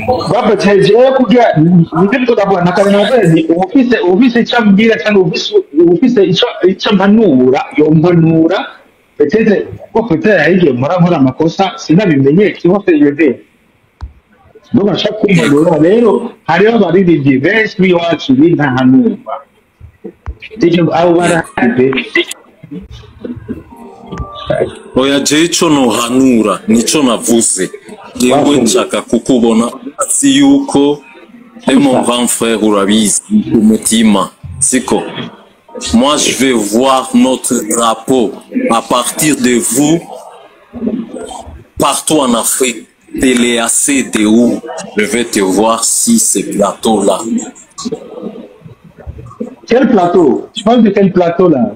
baba cyaje kugira nibyo ndabona nakanazezi ufise cyambwira cyangwa ufise icyo mpanura yo mpanura petete ko petete yahigiye nkora amakosa sinabimenye cyose yede Numa shakumpanura rero hariho abaririmbyi benshi biwacu bintahanumva Dijo abo barahebe oya je ico nohanura nico navuze jewe nshaka kukubona si yuko mon grand frère urabizi umutima siko moi je vais voir notre drapeau à partir de vous partout en Afrique téléacé de où je vais te voir si ces plateaux là. Quel plateau? Tu parles de quel plateau là?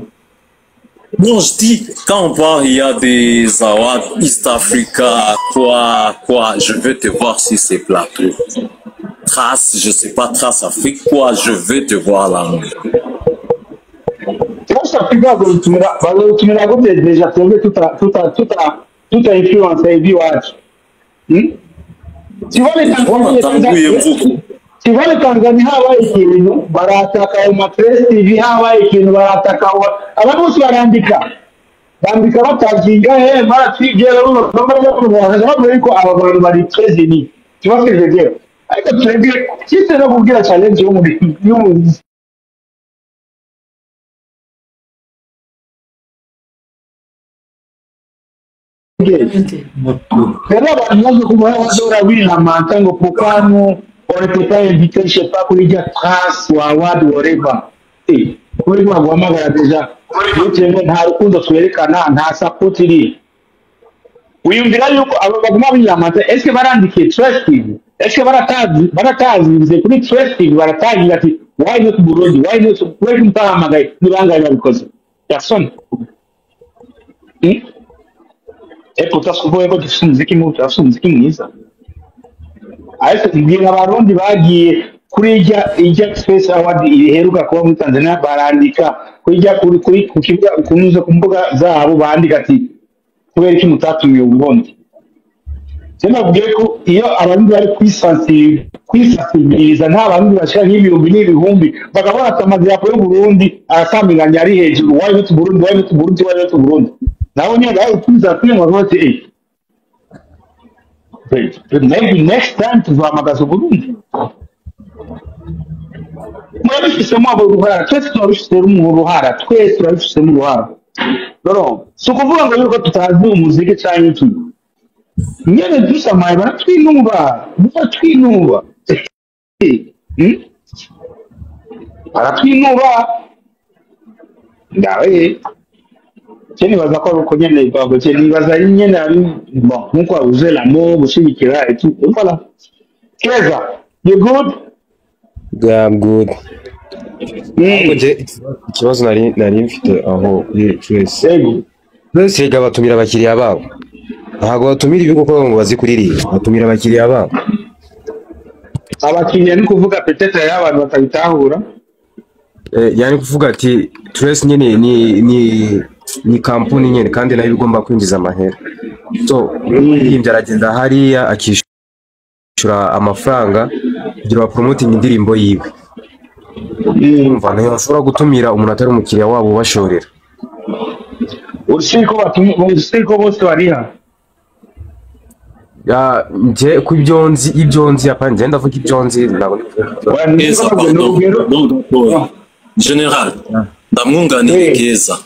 Non, je dis, quand on parle, il y a des awards East Africa, quoi, je veux te voir sur ces plateaux. Trace, je sais pas, Trace Afrique, quoi, je veux te voir là. Trace Africa, tu me l'as déjà trouvé toute influence et watch. Tu vois les Tanzaniens, tu vois les Tanzaniens hawaii ikintu barataka au mapress TV hawaii ikintu barataka abantu bose barandika batazinga baratwigera bamwe ko aba bantu bari prezini tu vois ce que je veux dire ariko twebwe cyise no kubwira challenge yo muri Pero abantu kumara badora bihamanta ngo pokano on peut pas inviter je sais pas kuri ja Trace ou award whatever kuri magwamagara deja utemwe nta rukundo twerekana nta support iri uyumvira yuko abo baguma bihamanta est-ce que barandikiye Trace TV est-ce que baratazi kuri Trace TV baratazi ati why not Burundi why not why mutahamagaye nibanga babikoze personne pourtant kuvuga ko dufite umuziki mwiza ariko ibintu abarundi bagiye kuri ijya Space Award iheruka kuba muri Tanzania barandika kujya kuri kukibuga kunyuze ku mbuga zabo bandika ati kubera iki mutatumiye uburundi cyane bavuga ko iyo abarundi bari kwisansibiliza nta barundi bashaka nk'ibihumbi n'ibihumbi bakabona atamazi yapo yo Burundi arasaminganya ari hejuru why not Burundi why not Burundi why not Burundi naho nyine aho tuza kwinwa rwose maybe next time tuzamagaza Burundi murabifisemo uruhara twese turabifisemo uruhara twese turabifisemo uruhara rero si ukuvuga ngo yuko tutazi umuziki cyangwa iki nyine dusamaye baratwinuba baratwinuba ndawe cyane baza ko uko nyene babo cyane baza nyene ari nkuko abuze la mo gushigikira et tout voilà Keza you good yeah, I'm good ikibazo nari mfite aho twese batumira abakiriya babo ntago batumira ibigo ko ngo bazi kuririmba batumira abakiriya babo abakiriya ni kuvuga petete y'abantu batabitahura yani kuvuga ati Trace nyene ni kampuni nyene kandi nayo bigomba kwinjiza amahera so yimye aragenda hariya akishura amafaranga kugira promoting indirimbo yiwe umva nayo ashobora gutumira umuntu atari umukiriya wabo bashorera urusiko bose bariha ya nje ku ibyonzi apanje ndavuga ibyonzi nabo General ndamwunganira Keza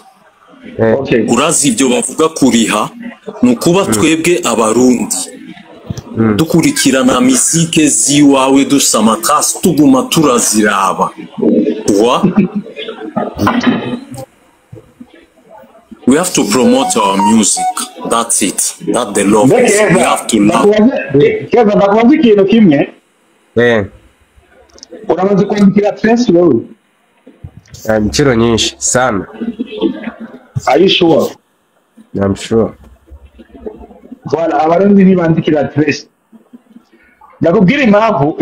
urazi ibyo bavuga kuriha nukuba twebwe abarundi dukurikirana misike ziwawe dusama kasi tuguma turaziraba we have to promote our music, that's it, that's the love, we have to love. Keza ndakubaza ikintu kimwe uramaze kwandikira Trace wewe inshuro nyinshi sana. Are you sure? I'm sure. Voilà, abarundi ntibandikira Trace. Ndakubwira impamvu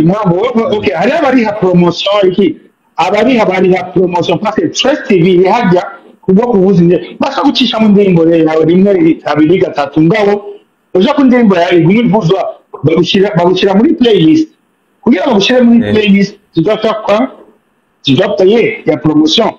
okay, hari abariha promotion iki abariha promotion parce que Trace TV hajya kubwo kubuzinye bashaka gucisha mu ndimbo yawe rimwe abiri gatatu ngabo uja ku ndimbo yawe igumwe ivuzwa bagushyira muri playlist kugira ngo bagushyire muri playlist tudapaye ya promotion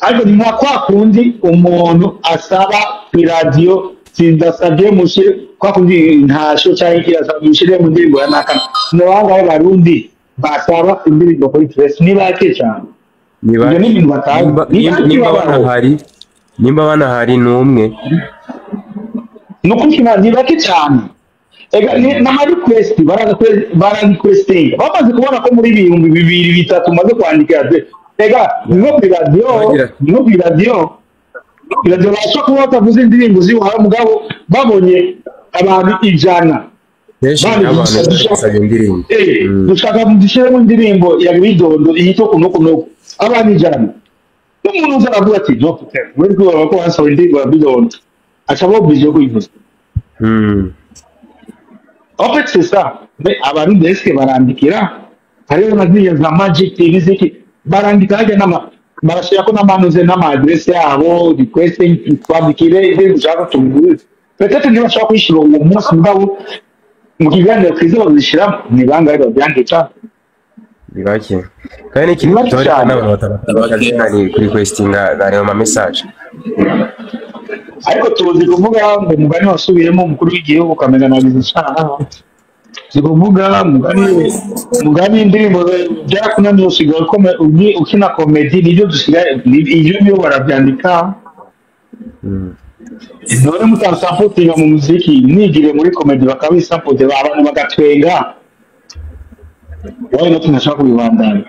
ariko ni nka kwa kundi umuntu asaba ku radio sindasabye mushyire kwa kundi ntasho cyangwa ikirasaba mushyire mu ndirimbo ya nakana n'abangahe barundi basaba indirimbo kuri Trace ni bake cyane niba banahari n'umwe nukushima ni bake cyane ega na request bararequesting bamaze kubona ko muri ibihumbi 2-3 maze kwandika ega no kuri radio bashobora kuba batavuze indirimbo ziwawe mugabo babonye abantu 100 dushaka mudushyiremo indirimbo ya bidondo yitwa kunokunoku abantu 100 n'umuntu uza aravuga ati no muri kuba ko hasaba indirimbo ya bidondo acaba oblige yo kuyivuza en fait c'est ça mais abantu deske barandikira hariho na ziriya za magic ibiziki barandika hajya barashyira ko n'amanuze n'amadresse yabo requesting twandikire ibyo ushaka tumuguze peut-être niba ushaka kwishyura uwo munsi mugabo mu kiganiro kiza bazishyira ni bangahe babyandika ni bake kandi n'ikintu gitoreka n'abantu batabakazina kuri requestinga bareba ama message ariko tuzi kuvuga ngo umugani wasubiyemo umukuru w'igihugu ukamenya nagize icyaha zikuvuga mugani indirimbo byakunaniye usigaye ukina komedi nibyo dusigaye ibyo barabyandika none mutasamputinga mu muziki nigire muri komedi bakabisampuze abantu bagatwenga wowe no tunashaka kubibandanya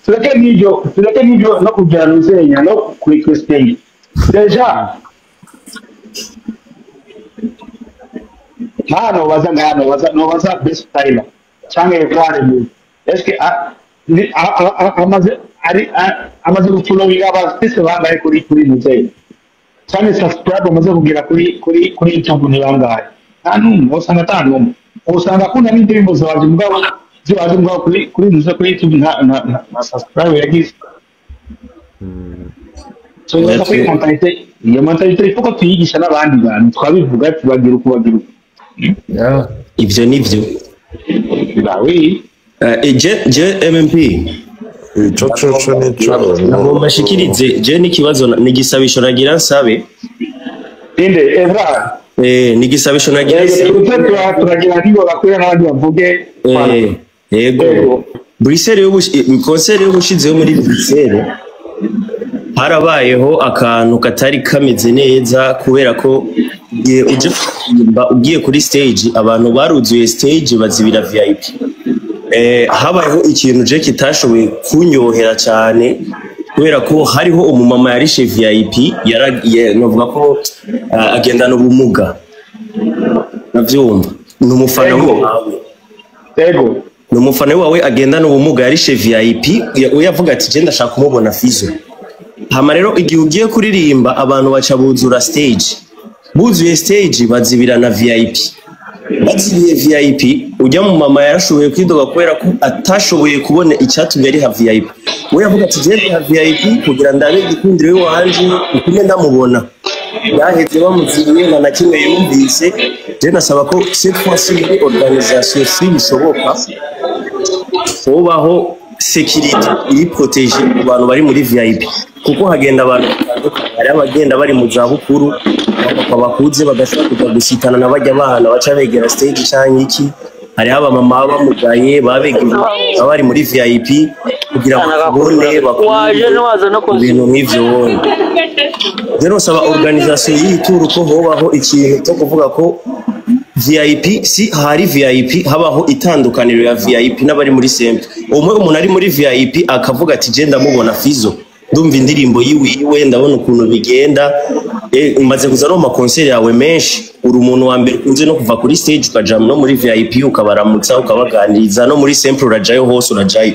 tureke n'ibyo no kujyana uzenya no kuri Christine deja hano baza best styler cyangwa evare mu eske amaze gufolowinga abafise bangahe kuri muzeyi cyane subscribe amaze kugira kuri YouTube ni bangahe nta n'umwe usanga atanu usanga akunda n'indirimbo zawe mugabo zibaje mugabo kuri muze kuri YouTube na subscribe yagize so iyo mentalite ifuko tuyigisha n'abandi bantu twabivuga tubagira ukubagira ivyo nivyo bawe je MMP nagomba shikirize je n'ikibazo n'igisabisho nagira nsabe inde Evra n'igisabisho nagira turagira nibo bakwira n'abandi bavuge yego Bruxelles concert y'ubushizeho muri Bruxelles harabayeho akantu katari kameze neza kubera ko ugiye kuri stage abantu baruzuye stage bazibira VIP habayeho ikintu je kitashoboye kunyohera cyane kubera ko hariho umumama yarishe VIP yaragiye novuga ko agendana ubumuga navyumva n'umufana yego n'umufana wawe agendana ubumuga yarishe VIP uyavuga ati je ndashaka kumubona Fizo hama rero igihe ugiye kuririmba abantu baca buzura stage buzuye stage bazibira na VIP bazibiye VIP ujya mu mama yarashoboye kwidoga kubera ko atashoboye kubona icyatumye ari ha VIP we yavuga ati je ha VIP kugira ndabe igikundiro we wanje ukume ndamubona yaheze bamuzibiye na kimwe yumvise je nasaba ko cette fois-ci muri organisation si bishoboka hobaho security iri protege abantu bari muri VIP kuko hagenda abantu hari abagenda bari mu zabukuru bakuze bagashaka kujya gusitana nabajya abana baca begera stage cyangwa iki hari aba mama bamugaye babegera abari muri VIP kugira ngo babone ibintu nk'ivyo wone rero saba organisation y'ituru ko hobaho ikintu cyo kuvuga ko VIP si hari VIP habaho itandukaniro ya VIP n'abari muri simple umwe umuntu ari muri VIP akavuga ati je ndamubona Fizo ndumva indirimbo yiwe ndabona ukuntu bigenda umaze kuza no makonseri yawe menshi uri umuntu wa mbere kunze no kuva kuri stage ukajam no muri VIP ukabaramutsa ukabaganiriza no muri simple urajayo hose urajayo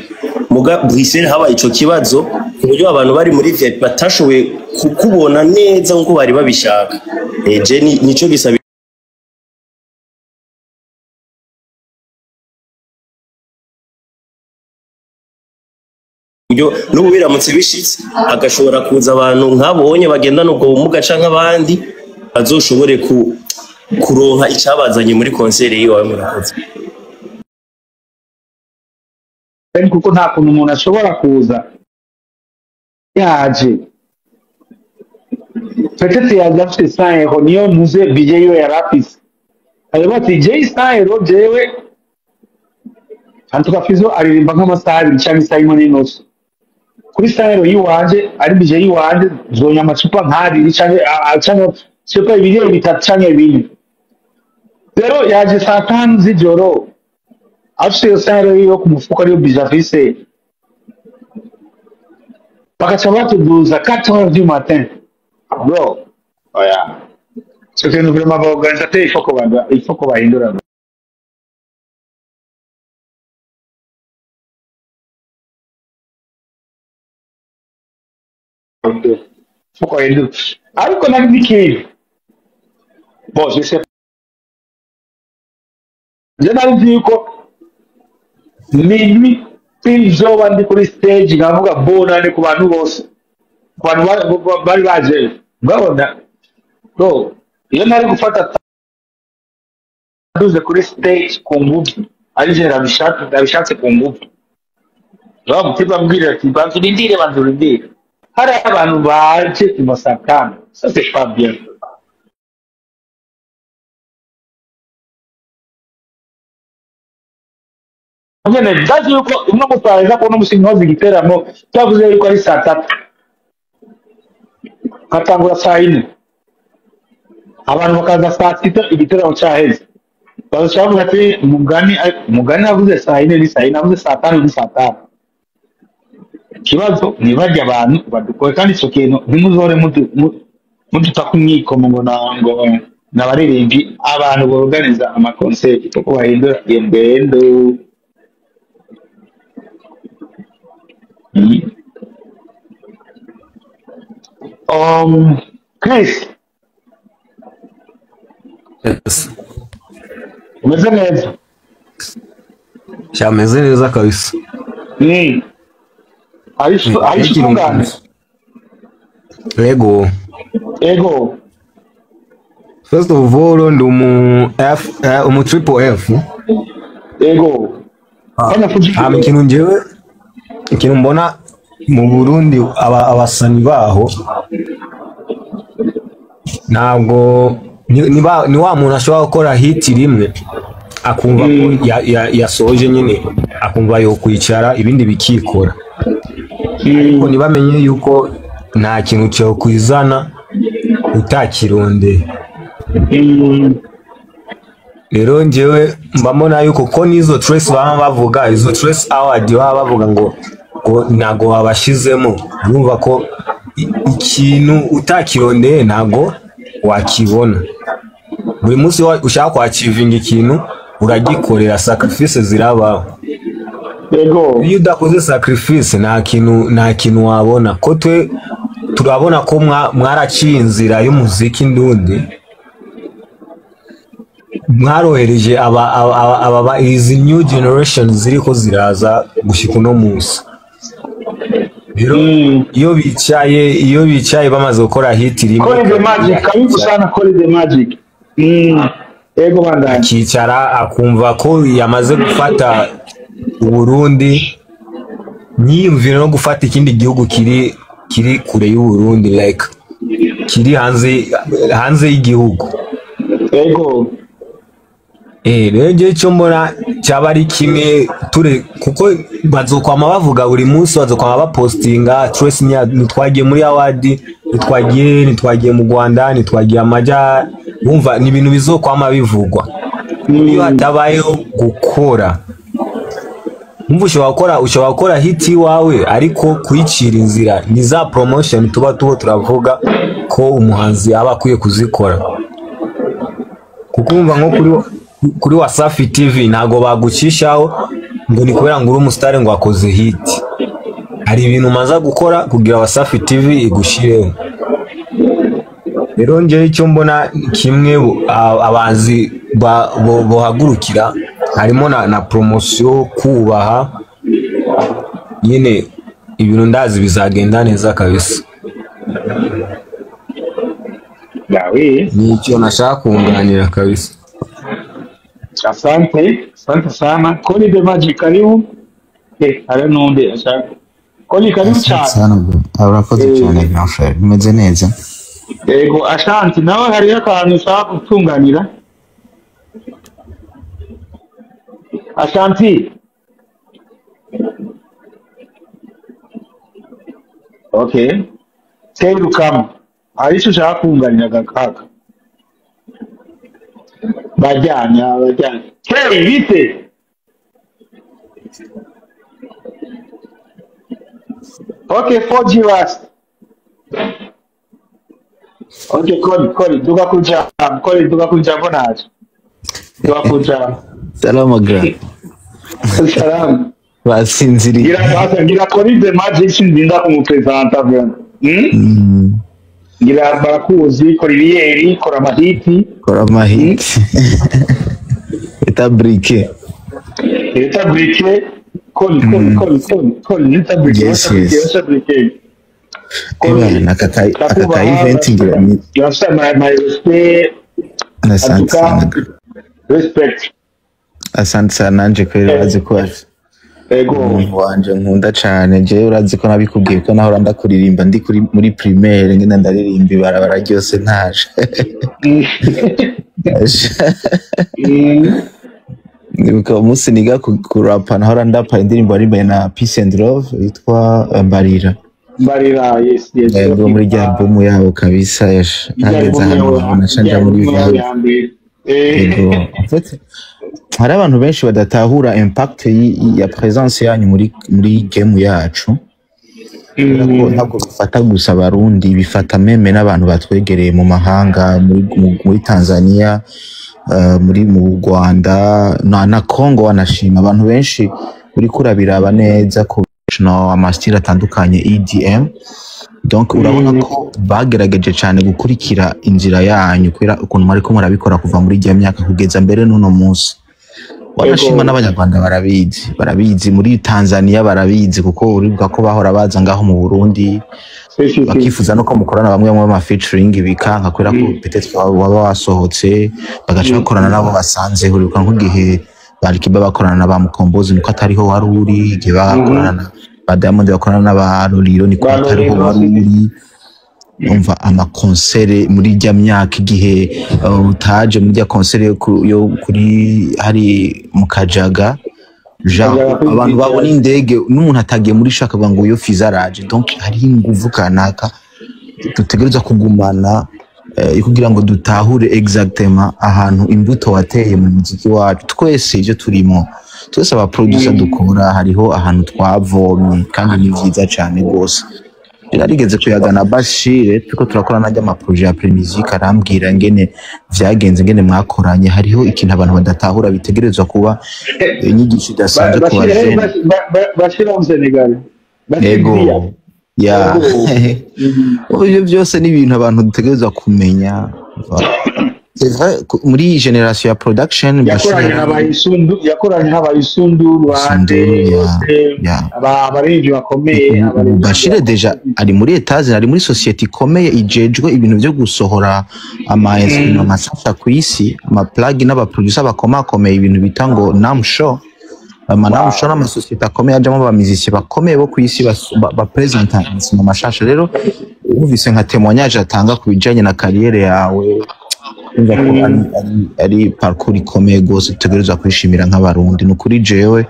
muga Bruxelles haba ico kibazo kuburyo abantu bari muri VIP batashoboye kukubona neza nkuko bari babishaka je nico gisaba buryo n'ubu biramutse bishitse agashobora kuza abantu nk'abonye bagendana ubwo bumuga canke abandi azoshobore kuronka icabazanye muri concert yiwe murakoze. kuko nta kuntu umuntu ashobora kuza yaje peut-être yaje afite 100 € niyo muze bije yo yarafise ayo bati je 100 € jewe antuka fizo aririmba nk'amasaha 2 cyangwa isaha imwe n'inusu kuri 100 € yiwanje ari bije yiwanje zonya amacupa nk'abiri cyangwa cyangwa ibiri bitatu cyangwa ibiri rero yaje saa 5 z'ijoro afite 100 € yo ku mufuko ariyo bije afise bagaca batuduza 4 h du matin bro oya c'est que nous vraiment ba organisateur il faut qu'on bahindura faut bahindura ariko nabikiri bon je sais je n'arrive ko minuit pinzoba ndi kuri stage ngavuga bonane ku bantu bose ku bantu bari baje ngabona bro iyo nari gufata duze kuri stage ku nguvu ari je rabishatse ku nguvu no mutiba mbwira ati banzurindire hari abantu baje imusakana ça c'est pas bien nyene ndazi yuko umwe mutwaza ko no musinyozi giteramo cyavuze yuko ari saa 3 katangura saa 4 abantu bakaza saa 6 igiteramo cyaheze bazashavuga ati mugani avuze saa 4 ni saa 4 avuze saa 5 ni saa 5 kibazo ni bajya abantu badukoye kandi cyo kintu ntimuzore mudutakumwikomo ngo n'abaririmbi abantu borganiza ama concert ko bahindura ingendo Chris Yes. umeze neza Shameze neza kabisa. Ayishungana ego First of all ndi umu triple F. ego ikintu mbona mu Burundi abasani baho ntabwo ni wa muntu ashobora gukora hit rimwe akumva ko yasoje nyine akumva yo kwicara ibindi bikikora ariko ntibamenye yuko nta kintu cyo kwizana utakironde. Rero njyewe mbamona yuko ko nizo Trace baba bavuga izo Trace Award baba bavuga ngo ntago wabashizemo urumva ko ikintu utakirondeye ntago wakibona. Buri munsi ushaka kwachivinga ikintu uragikorera, sacrifice zirabaho. Iyo udakoze sacrifice nta kintu wabona. Ko twe turabona ko mwaraciye inzira y'umuziki ndundi, mwarohereje aba izi new generation ziriko ziraza gushika no munsi. Rero iyo bicaye bamaze gukora hit rimwe Call the magic, karibu sana Call the magic. Ego bandana akicara akumva ko yamaze gufata Burundi, nyiyumvira no gufata ikindi gihugu kiri kure y'u Burundi, like kiri hanze y'igihugu. Ego rero cyo mbona cyaba ari kimwe kuko bazokwama bavuga buri munsi, bazokwama bapostinga Trace nitwagiye muri award, nitwagiye mu Rwanda, nitwagiye amaja, bumva ni ibintu bizokwama bivugwa. Iyo hatabayeho gukora, ushobora gukora hit wawe ariko kuyicira inzira, ni za promotion tuba turavuga ko umuhanzi aba akwiye kuzikora. Kuko umva nko kuri Wasafi TV ntago bagucishaho ngo ni kubera ngo uri umustar ngo akoze hit. Hari ibintu maza gukora kugira Wasafi TV igushireho. Rero nje icyo mbona kimwe abazi bohagurukira harimo na promotion, kubaha nyine ibintu ndazi bizagenda neza kabisa. Yawe. Nicyo nashaka kunganira kabisa. Asante sana. Koli the Magic karibu. Hari n'undi ashaka. Koli karibu cyane. Sana bro. Urakoze cyane grand frère. Meze neza. Yego Ashanti nawe hari akantu ushaka gutunganira. Ashanti. Okay. Serukamu. Arisho ushaka kunganira gakaka. Bajyana. Hey, bite? Okay, 4G last. Okay, Koli, duka kuja mbonaje? Duka kuja. Salama grand. Salam. Basinziriye. Ngira Koli the Magic sinzinda kumupresenta bwana. Ngira barakuzi Kolilieri, kora mahiti. Eta briquet. Koli, eta briquet. Yes. Eba nakaka event ngira ni. Yasa my respect. Asante sana nje kweli urazi ko Ego wanje nkunda cyane je urazi ko nabikubwiye ko nahora ndakuririmba ndi kuri muri primaire ngenda ndaririmba ibarabara ryose ntaje. Nibuka umunsi niga kurapa nahora ndapa indirimbo ari na Peace and Love yitwa Mbarira, yes. Ego muri rya album yabo kabisa yasha. Hageze hano nashanja muri vibe. Ego hari abantu benshi badatahura impact ya presence yanyu muri game yacu. Ntabwo bifata gusa abarundi, bifata meme n'abantu batwegereye mu mahanga, muri Tanzania, mu Rwanda na Congo. Wanashima abantu benshi uri kurabiraba neza ku amastile atandukanye EDM. Donc urabona ko bagerageje cyane gukurikira inzira yanyu kwera ukuntu muri ko murabikora kuva muri gihe myaka kugeza mbere n'uno munsi. Wanashima n'abanyarwanda barabizi muri Tanzania barabizi kuko uribuka ko bahora baza ngaho mu Burundi bakifuza no ko mukorana bamwe mu featuring bikanka kwera ko peut-être waba wasohotse bagaca bakorana nabo basanze uribuka nk'igihe barikiba bakorana na ba Mukombozi niko atariho wari uri, igihe bakorana na ba Diamond bakorana na ba Loliro niko atariho wari uri. Umva amakonsere muri rya myaka igihe utaje muri rya konsere yo kuri hari mu Kajaga abantu babona indege n'umuntu atagiye muri shaka ngo yo fizaraje. Donc hari inguvu kanaka dutegereza kugumana kugira ngo dutahure exactement ahantu imbuto wateye mu muziki wacu. Twese ivyo turimo, twese aba producer dukora hariho ahantu twavomye kandi ni vyiza cyane gose. Yarigeze kuyagana Bashire tuko turakora najya ama projet ya Premisic arambwira ngene vyagenze ngene mwakoranye. Hariho ikintu abantu badatahura bitegerezwa kuba inyigisho idasanzwe ku bajene. Bashira mu Senegal. Ego ya ibyo byose ni ibintu abantu dutegerezwa kumenya. C'est vrai muri generation ya production yakoranye n'abayisundu Rwande abarinzi bakomeye. Bashire deja ari muri etaje, ari muri society ikomeye ijejwe ibintu byo gusohora ama masasha ku isi, ama plug n'aba producer bakomakomeye ibintu bita ngo Namsho. Namsho n'ama society akomeye ajamo ba musiciens bakomeye bo ku isi ba presenter mu mashasha. Rero uvise nka témoignage atanga ku bijanye na carrière yawe ari parcours ikomeye gose tutegereza kwishimira nk'abarundi. Nukuri jewe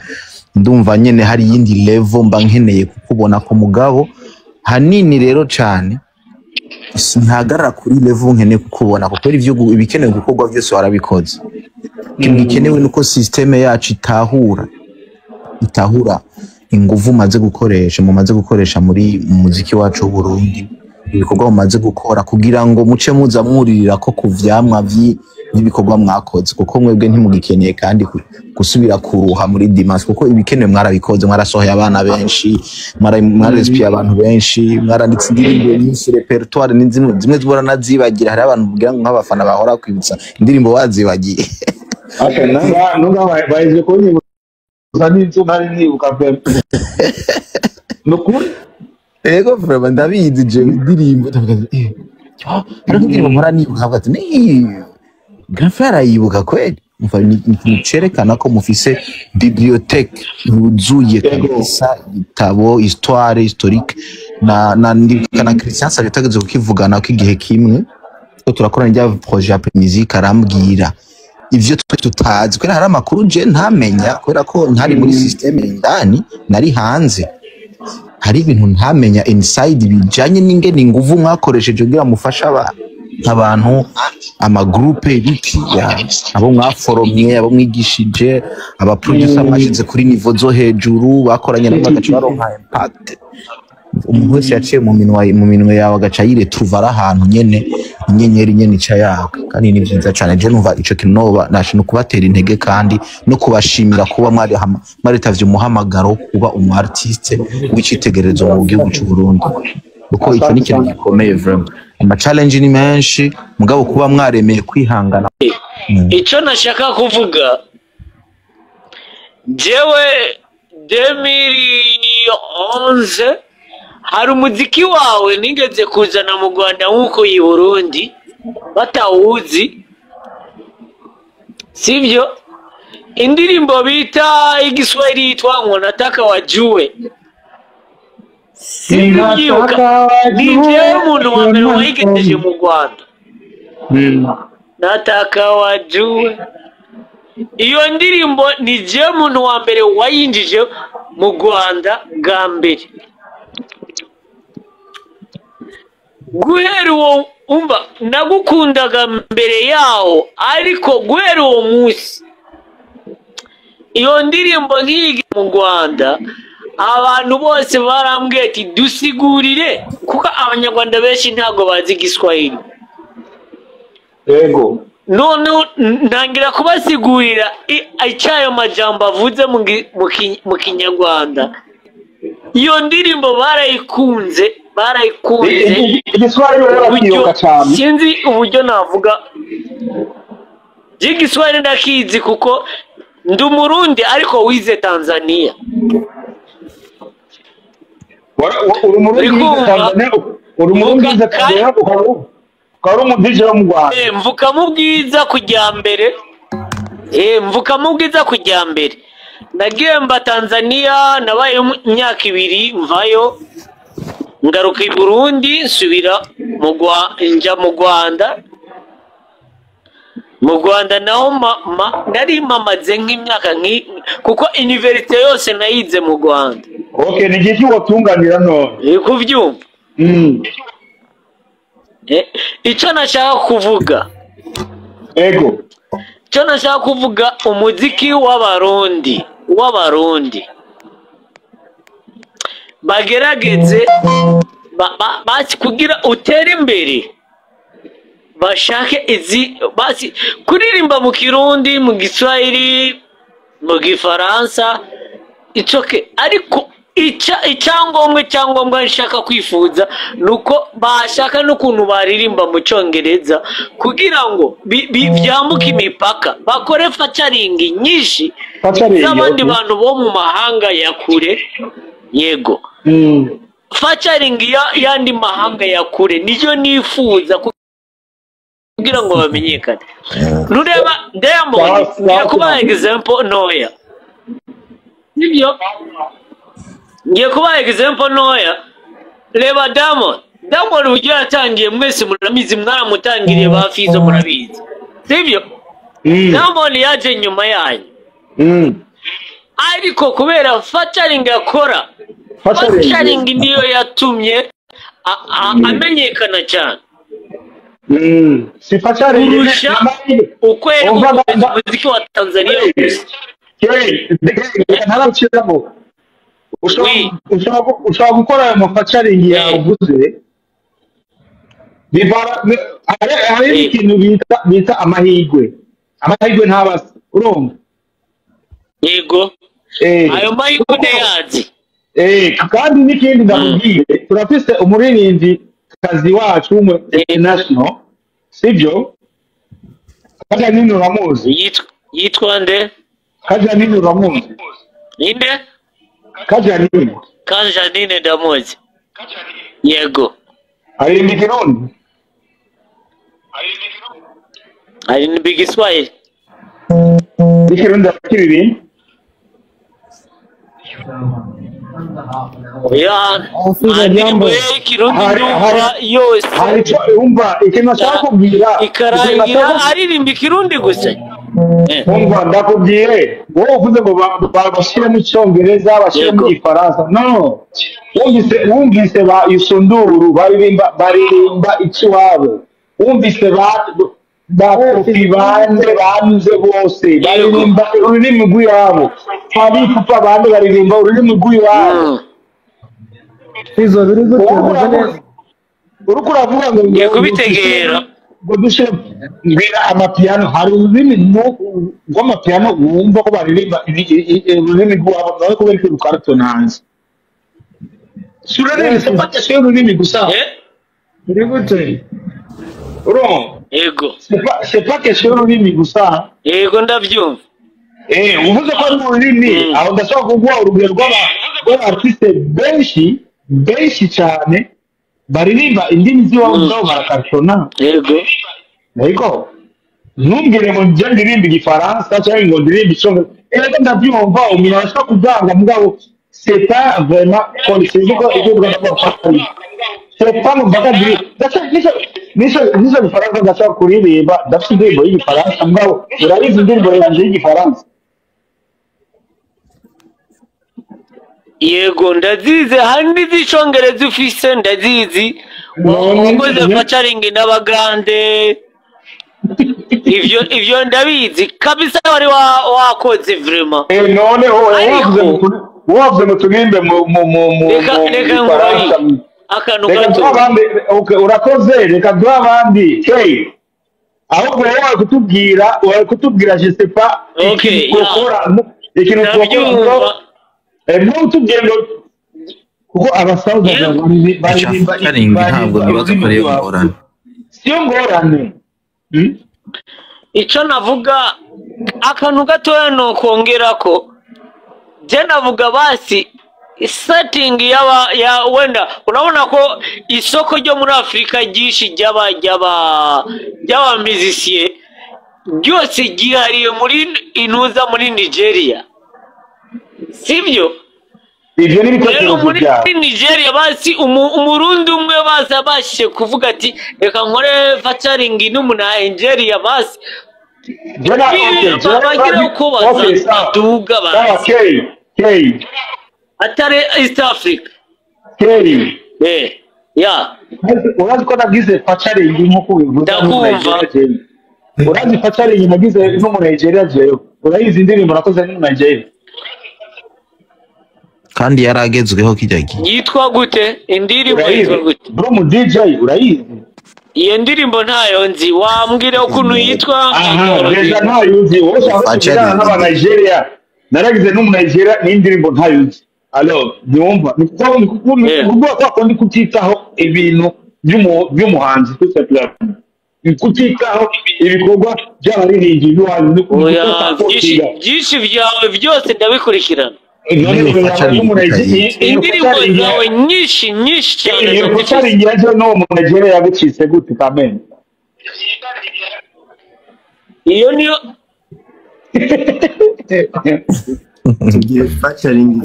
ndumva nyene hari yindi level mba nkeneye kukubona ko mugabo hanini rero cyane sintagarara kuri level nkeneye kukubona kuko ivyo ibikenewe gukorwa byose warabikoze. Gikenewe nuko systeme yacu itahura inguvu maze gukoresha muri muziki wacu w'Uburundi, ibikorwa mumaze gukora kugira ngo muce muza mwuririra ko kuvyamwa by'ibikorwa mwakoze, kuko mwebwe ntimugikeneye kandi gusubira kuruha muri Dimas, kuko ibikenewe mwarabikoze. Mwarasohoye abana benshi, mwarespire abantu benshi, mwaranditse indirimbo nyinshi, repertoire ni zimwe zibora nazibagira. Hari abantu kugira ngo nk'abafana bahora kwibutsa indirimbo wazibagiye. Nunga baje ko ni uzani nari nibuka pe. Nukuri ego vraiment ndabizi je indirimbo ndavuga ariko indirimbo mpora nibuka nkavuga ati ni Grandfrère arayibuka kweli umva ni ikintu cerekana ko mufise bibliothèque yuzuye kabisa ibitabo histoire historique na ndibuka na Christian Savio tageze kukivugana ko igihe kimwe ko turakorana rya projet ya musique arambwira ivyo twe tutazi kwera hari amakuru je ntamenya kwera ko ntari muri systeme indani nari hanze hari ibintu ntamenya inside bijanye n'ingene inguvu mwakoresheje kugira mufasha abantu amagroupe biti abo mwaforomye abo mwigishije aba producer mwashize kuri niveau zo hejuru bakoranye n'abagaca baronka impact umuntu wese yaciye mu minwe yawe agaca yiretrouva ahantu nyene inyenyeri nyene ica yaka kandi ni vyiza cyane je numva ico kintu noba nashino kubatera intege kandi no kubashimira kuba mwaritavye umuhamagaro kuba umu artiste w'icitegererezo mu gihugu cy'u Burundi uko ico ni kintu gikomeye vraiment ama challenge ni menshi mugabo kuba mwaremeye kwihangana ico nashaka kuvuga jewe 2011 hari umuziki wawe nigeze kuzana mu Rwanda nk'uko i Burundi batawuzi sivyo indirimbo bita igiswahili yitwa ngo nataka wajue sivyibuka ni jewe umuntu wa mbere wayigejeje mu Rwanda nataka wajue iyo ndirimbo ni jewe umuntu wa mbere wayinjije mu Rwanda bwa mbere guhera uwo umva nagukundaga mbere yawo ariko guhera uwo munsi iyo ndirimbo nk'iyi mu Rwanda abantu bose barambwiye ati dusigurire kuko abanyarwanda benshi ntabwo bazi igiswahili yego none ntangira kubasigurira icyayo majambo avuze mu kinyarwanda iyo ndirimbo barayikunze igiswahili barakiyoka cyane sinzi uburyo navuga igiswahili ndakizi kuko ndi umurundi ariko wize Tanzania uri umurundi wize Tanzania ukaba umudije wo mu Rwanda mvuka mu bwiza kujya mbere mvuka mu bwiza kujya mbere nagiye mba Tanzania nabaye imyaka 2 mvayo ngaruka i Burundi nsubira njya mu Rwanda naho nari mamaze nk'imyaka kuko universite yose nayize mu Rwanda okay ni giki watunganira none kuvyumva icyo nashaka kuvuga ego icyo nashaka kuvuga umuziki w'abarundi bagerageze basi kugira utere imbere bashake basi kuririmba mu Kirundi mu Giswahili mu Gifaransa icoke ariko icyangombwa nshaka kwifuza nuko bashaka n'ukuntu baririmba mu Cyongereza kugira ngo byambuke imipaka bakore featuring nyinshi z'abandi bantu bo mu mahanga ya kure yego featuring yandi mahanga ya kure niyo nifuza kugira ngo bamenyekane nureba Diamond yakuba example noya nibyo ngiye kuba example noya reba Diamond uburyo yatangiye mwese muramizi mwaramutangiriye ba Fizo murabizi sibyo Diamond yaje nyuma yanyu ariko kubera featuring akora featuring niyo yatumye amenyekana cyane si featuring ukweli umuziki wa Tanzania ntarabukiramo ushobora gukora ayo mafeaturing yawe uvuze hari ikintu bita amahirwe ntabasa urumva yego ayo mahirwe ntiyazi kandi n'ikindi ndamubwiye turafise umuririmbyi kazi wacu international sibyo kaja nini uramuzi yitwa nde kaja nini uramuzi inde kaja nini ndamuzi yego aririmba ikirundi aririmba igiswahili ikirundi akiririmba ya indirimbo ye ikirundi ndumva yose umva ikintu ashaka kubwira ikarangira aririmba ikirundi gusa umva ndakubwire wowe uvuze ngo bashyire mu cyongereza bashyire mu gifaransa no wumvise ba Isunduru baririmba ikiwabo wumvise ba Kofi bande banyuze bose baririmba ururimi rw'iwabo hari papa bande baririmba ururimi rw'iwabo izo biri guteza neza uriko uravuga ngo ngiye kubitegera ngo dushe mbira amapiano hari ururimi rw'amapiano wumva ko baririmba ururimi rw'iwabo nawe kubera ko rukarto nanze surarebe sapata sio ururimi gusa uri gute uro yego c'est pas que sio ururimi gusa yego ndabyumva uvuze ko ari ururimi aho ndashaka kuguha urugero rw'abartiste benshi cyane baririmba indimi z'iwabo nabo barakartona yego ariko ntumbwire ngo njye ndirimba igifaransa cyangwa ngo ndirimba icyongereza ndabyumva umuntu arashaka kuvanga mugabo c'est pas vraiment c'est quoi ibyo bw'abafatanya c'est pas mu bagadiri nizo igifaransa ndashaka kuririmba ndafite indirimbo y'igifaransa mugabo urabizi indirimbo yanjye y'igifaransa yego ndazizi hari n'iz'icyongereza ufise ndazizi wakoze featuring n'abagande ivyo ndabizi kabisa wari wakoze vraiment none wavuze ngo turimbe mu Faransa akantu gato urakoze reka duha abandi ahubwo wowe kutubwira je sais pas ikintu ukora ntutubwire ngo kuko abasaza baririmba ntabwo nibaza ko ariyo ngorane siyo ngorane icyo navuga akantu gatoya ni ukongera ko je navuga basi setting ya wenda urabona ko isoko ryo muri Afrika ryinshi ry'aba musiciens byose gihariye muri inuza muri Nigeria sibyo ivyo ni ibitekerezo byawe muri Nigeria basi umurundi umwe basi abashije kuvuga ati reka nkore featuring n'umuntu wa Nigeria basi bagira uko baduga basi atari East Africa urazi ko nagize featuring nk'uko bivuga ndakumva urazi featuring nagize n'umuntu wa Nigeria jewe urayizi indirimbo nakoze n'umuntu wa Nigeria kandi yaragezweho kijagi yitwa gute indirimbo yitwa gute bro mu DJ urayizi iyo ndirimbo ntayo nzi wambwira ukuntu yitwa deja ntayo nzi wowe ushaka n'aba Nigeria naragize n'umuntu wa Nigeria n'indirimbo ntayo nzi alors nyumva nikuvuga ko akondi kutitaho ibintu by'umuhanzi kutitaho ibikorwa by'abaririmbyi n'uwanyu byinshi byawe byose ndabikurikirana indirimbo zawe nyinshi cyane featuring n'uwo mu Nigeria yagucitse gute kamene iyo niyo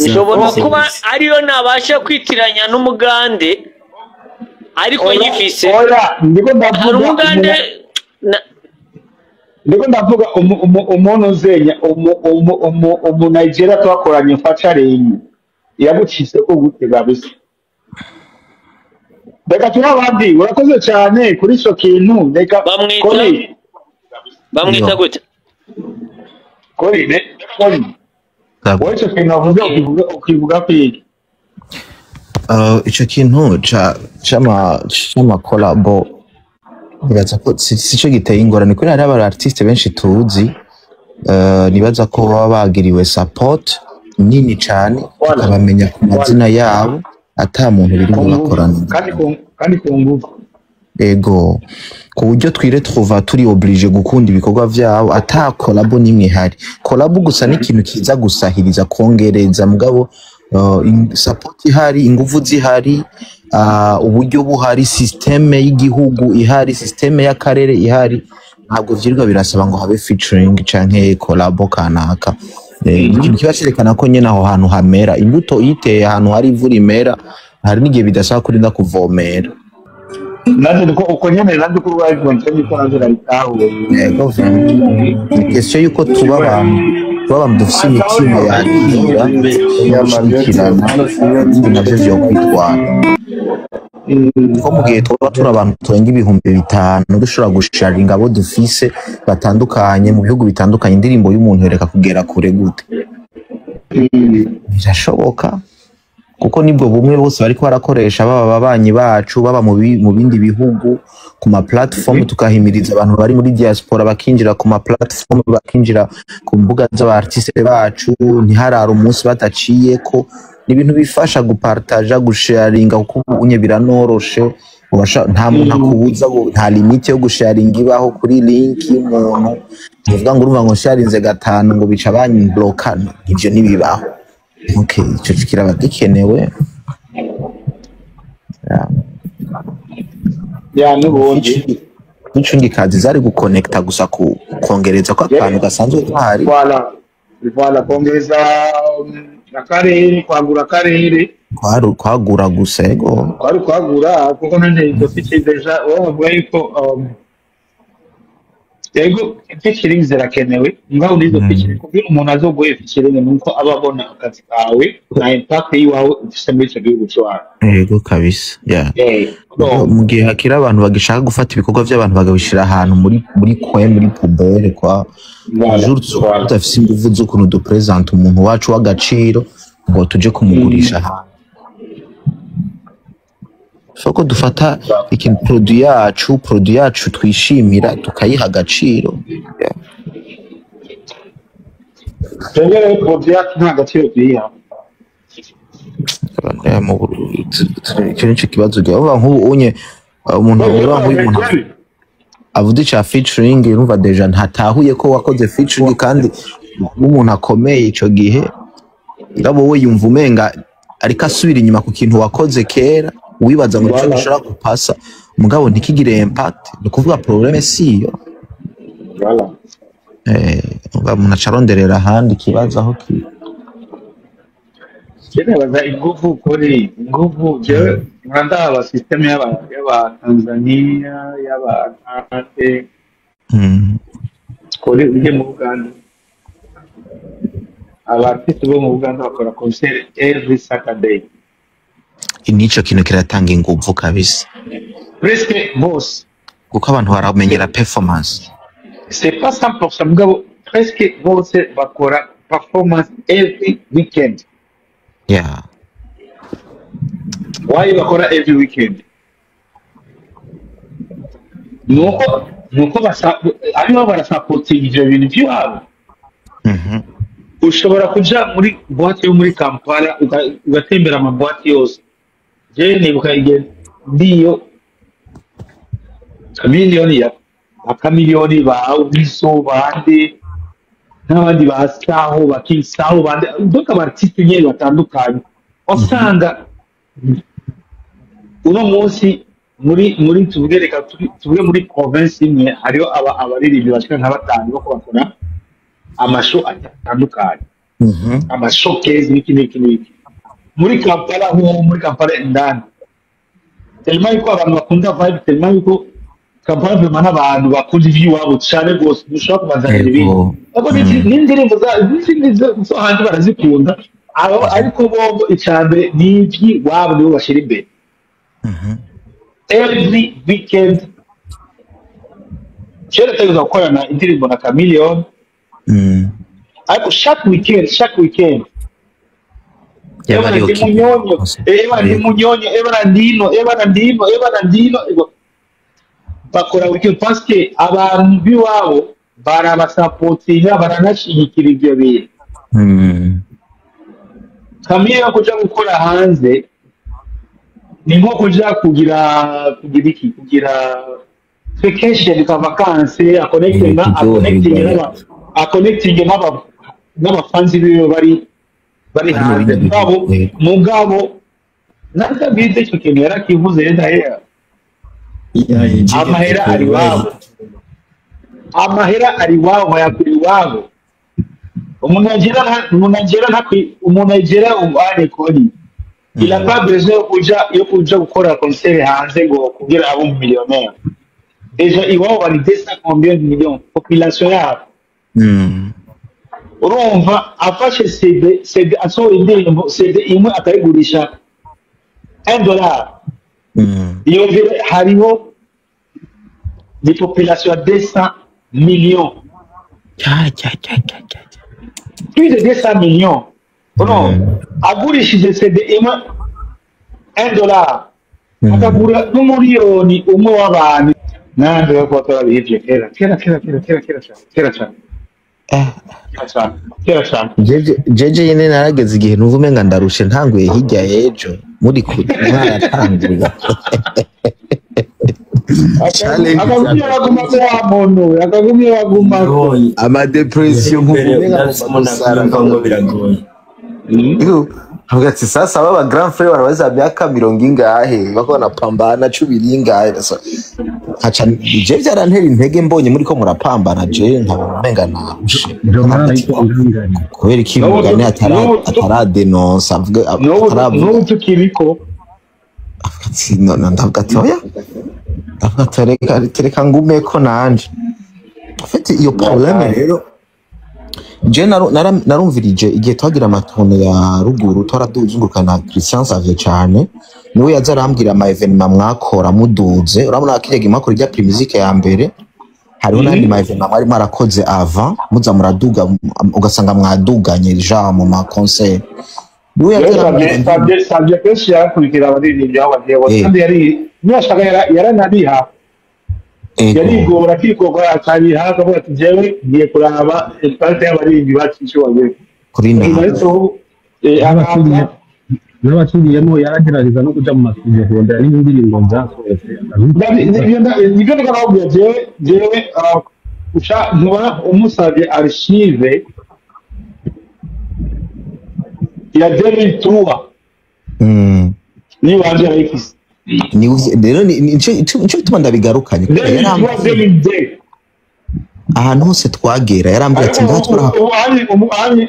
ishobora kuba ariyo nabasha kwitiranya n'umugande ariko nyifise hari umugande ndiko ndavuga umuntu uzenya umu Nigeria twakoranye featuring yagucitse ko gute gabisa reka turabandi urakoze cyane kuri ico kintu reka bamwita gute kuri wowe ico kintu avuze ukivuga kwiki ico kintu c'ama collabo nibaza ko sico giteye ingorane kuri hari aba artiste benshi tuzi nibaza ko baba bagiriwe support nini cyane bakabamenya ku mazina yabo ata muntu biri bakorana kandi ku ngufu ego ku buryo twire trouva turi oblige gukunda ibikorwa vyabo ata collabo nimwe hari collabo gusa n'ikintu kiza gusahiriza kongereza mugabo support ihari ingufu zihari uburyo buhari, systeme y'igihugu ihari, systeme y'akarere ihari, ntabwo vyirwa birasaba ngo habe featuring canke collabo kanaka. Ikintu kiba cerekana ko nyene aho hantu hamera, imbuto yiteye ahantu hari ivu rimera, hari n'igihe bidasaba kurinda kuvomera. Nanjye niko uko nyene nanjye kuri waje nje ko nanjye naritaho. Yego ni question yuko tuba abantu dufise imitima yagira y'amabikirana navyo vyo kwitwara. Ko mu gihe tuba turi abantu turenga 5,000 dushobora gusharinga abo dufise batandukanye mu bihugu bitandukanye, indirimbo y'umuntu yereka kugera kure gute? Birashoboka kuko nibwo bumwe bose bariko barakoresha, baba babanyi bacu, baba mu bindi bihugu, ku ma platform tukahimiriza abantu bari muri diaspora bakinjira ku ma platform, bakinjira ku mbuga z'abartiste bacu, ntiharara umunsi bataciyeko. Ni ibintu bifasha gupartaja, gusharinga kuko unye biranoroshe, nta muntu akubuza, nta limite yo gusharinga ibaho kuri link y'umuntu. Uvuga ngo urumva ngo sharinze 5 ngo bica banyimbloka, ivyo nibibaho. Okay, ico kiraba gikenewe. N'ubundi n'icungi kazi zari guconnecta gusa kongereza ko akantu gasanzwe kahari. Voilà kongereza akarere, kwagura akarere, kwagura gusa ego kwagura kuko nane dufite deja wavuga yuko ego featuring zirakenewe, ngaho nizo featuring kuko umuntu azogoye featuring nuko ababona akazi kawe na impact yiwawe ufise muri ico gihugu cyawe. Ego kabisa mu gihe hakira abantu bagishaka gufata ibikorwa by'abantu bagabishira ahantu muri poubelle kwa jour tutafise ingufu zo kuno do present umuntu wacu w'agaciro ngo tuje kumugurisha ahantu. Soko dufata ikintu produit yacu twishimira tukayiha agaciro. Tengere produit yacu nta gaciro tuyiha. Ikintu kibazo gwa nk'ubu unye umuntu avuze cha featuring urumva deja ntatahuye ko wakoze featuring kandi umuntu akomeye ico gihe ngabo we yumva umenga ariko asubira inyuma ku kintu wakoze kera, wibaza ngo cyo ushaka gupasa mugabo ntikigire impact. Ni kuvuga problème siyo. Voilà. Umuntu acaronderera ahandi kibazo aho ki. Baza ingufu kuri ingufu je nkanda system y'aba Tanzania y'aba Ate kuri uje mu Uganda, abartiste bo mu Uganda bakora concert every Saturday. Nico kintu kiratanga ingufu kabisa Presque boss kuko abantu baramenyera performance. C'est pas 100% mugabo presque bose bakora performance every weekend. Yeah. Why bakora every weekend? Nuko ariho barasupporting ivyo bintu byabo. Ushobora kuja muri boîte yo muri Kampala ugatembera ama boîte yose. Je nibuka igihe ndiyo akamiliyoni ba Ubiso bande n'abandi basaho bakisaho bande ndoka abartiste nyene batandukanye usanga uno munsi muri tuvugereka tuvuge muri province imwe hariho abaririmbyi bashika nka 5 bako bakora amasho atandukanye, amashowcase n'iki muri Kampala ndani tellement yuko abantu bakunda vibe, tellement yuko Kampala vraiment n'abantu bakunda ivy'iwabo cyane gose dushaka kubazanira ibintu abo n'indirimbo zo hanze barazikunda ariko bo icambe n'ivy'iwabo nibo bashira imbere. Every weekend chere tegeza gukorana indirimbo na Chameleone ariko chaque weekend Eba ni munyonyo, eba na ndino bakora weekend parce que abantu biwabo barabasupportinga baranashigikira ivyo bintu. Chameleone kuja gukora hanze ni nko kuja kugira vacation ka vacances, connecting n'abafanzi biwe bari hanze mugabo natabize icyo kintu yarakivuze yenda amahera ari wabo bayakuri wabo umuntu agera ubane koni il a pas besoin yo kuja gukora concert hanze ngo kugira abo millionnaire déjà iwabo bari 200 combien de millions population yabo urumva afashe CD asohora indirimbo CD imwe akayigurisha $1 iyo vile hariho des populations à 200 millions plus de 200 millions agurishije CD imwe $1 akagura n'umuriyoni umwe w'abantu nande bakotora bihivye kera jeje yene narageze igihe numva umenga ndarushe ntanguye hirya y'ejo muri mwaratanguye akagumye baguma amadepression ngo biragoye Havuga ati sasa baba grand frère barabaza myaka 70 bako napambana 10 haca je byarantera intege mbonye muri ko murapambana je nkamenga narushe kubera ikimugane ataradenonsa avuga no tukiriko no ndavuga ati oya ndavuga tereka ngume ko nanje afite iyo problème rero je narumvirije igihe twagira amatone ya ruguru twaraduzungurukana Christian Xavier cyane niwe yaza arambwira ama evenement mwakora muduze urabona akirega makuru rya Primusique ya mbere hariho nandi ma evenement mwari marakoze avant muza muraduga ugasanga mwaduganye ja mu ma concert niwe yaza Xavier kenshi yakurikira abaririmbyi aho bagiye kandi yari nyashaka yaranabiha yarigora kikogora akari haka ko tujewe ngiye kuraba esparte y'abaririmbyi bacishoboye kuri n'abakiriyemo yaragerageza no kuja mu masubizo kondera n'indirimbo nzasohotse nibyo ndakababwira jewe usha nkubona umusavye archive ya 2003 ni wanje arayifise ni rero nico bituma ndabigarukanye ahantu hose twagera yarambwiye ati ndatwara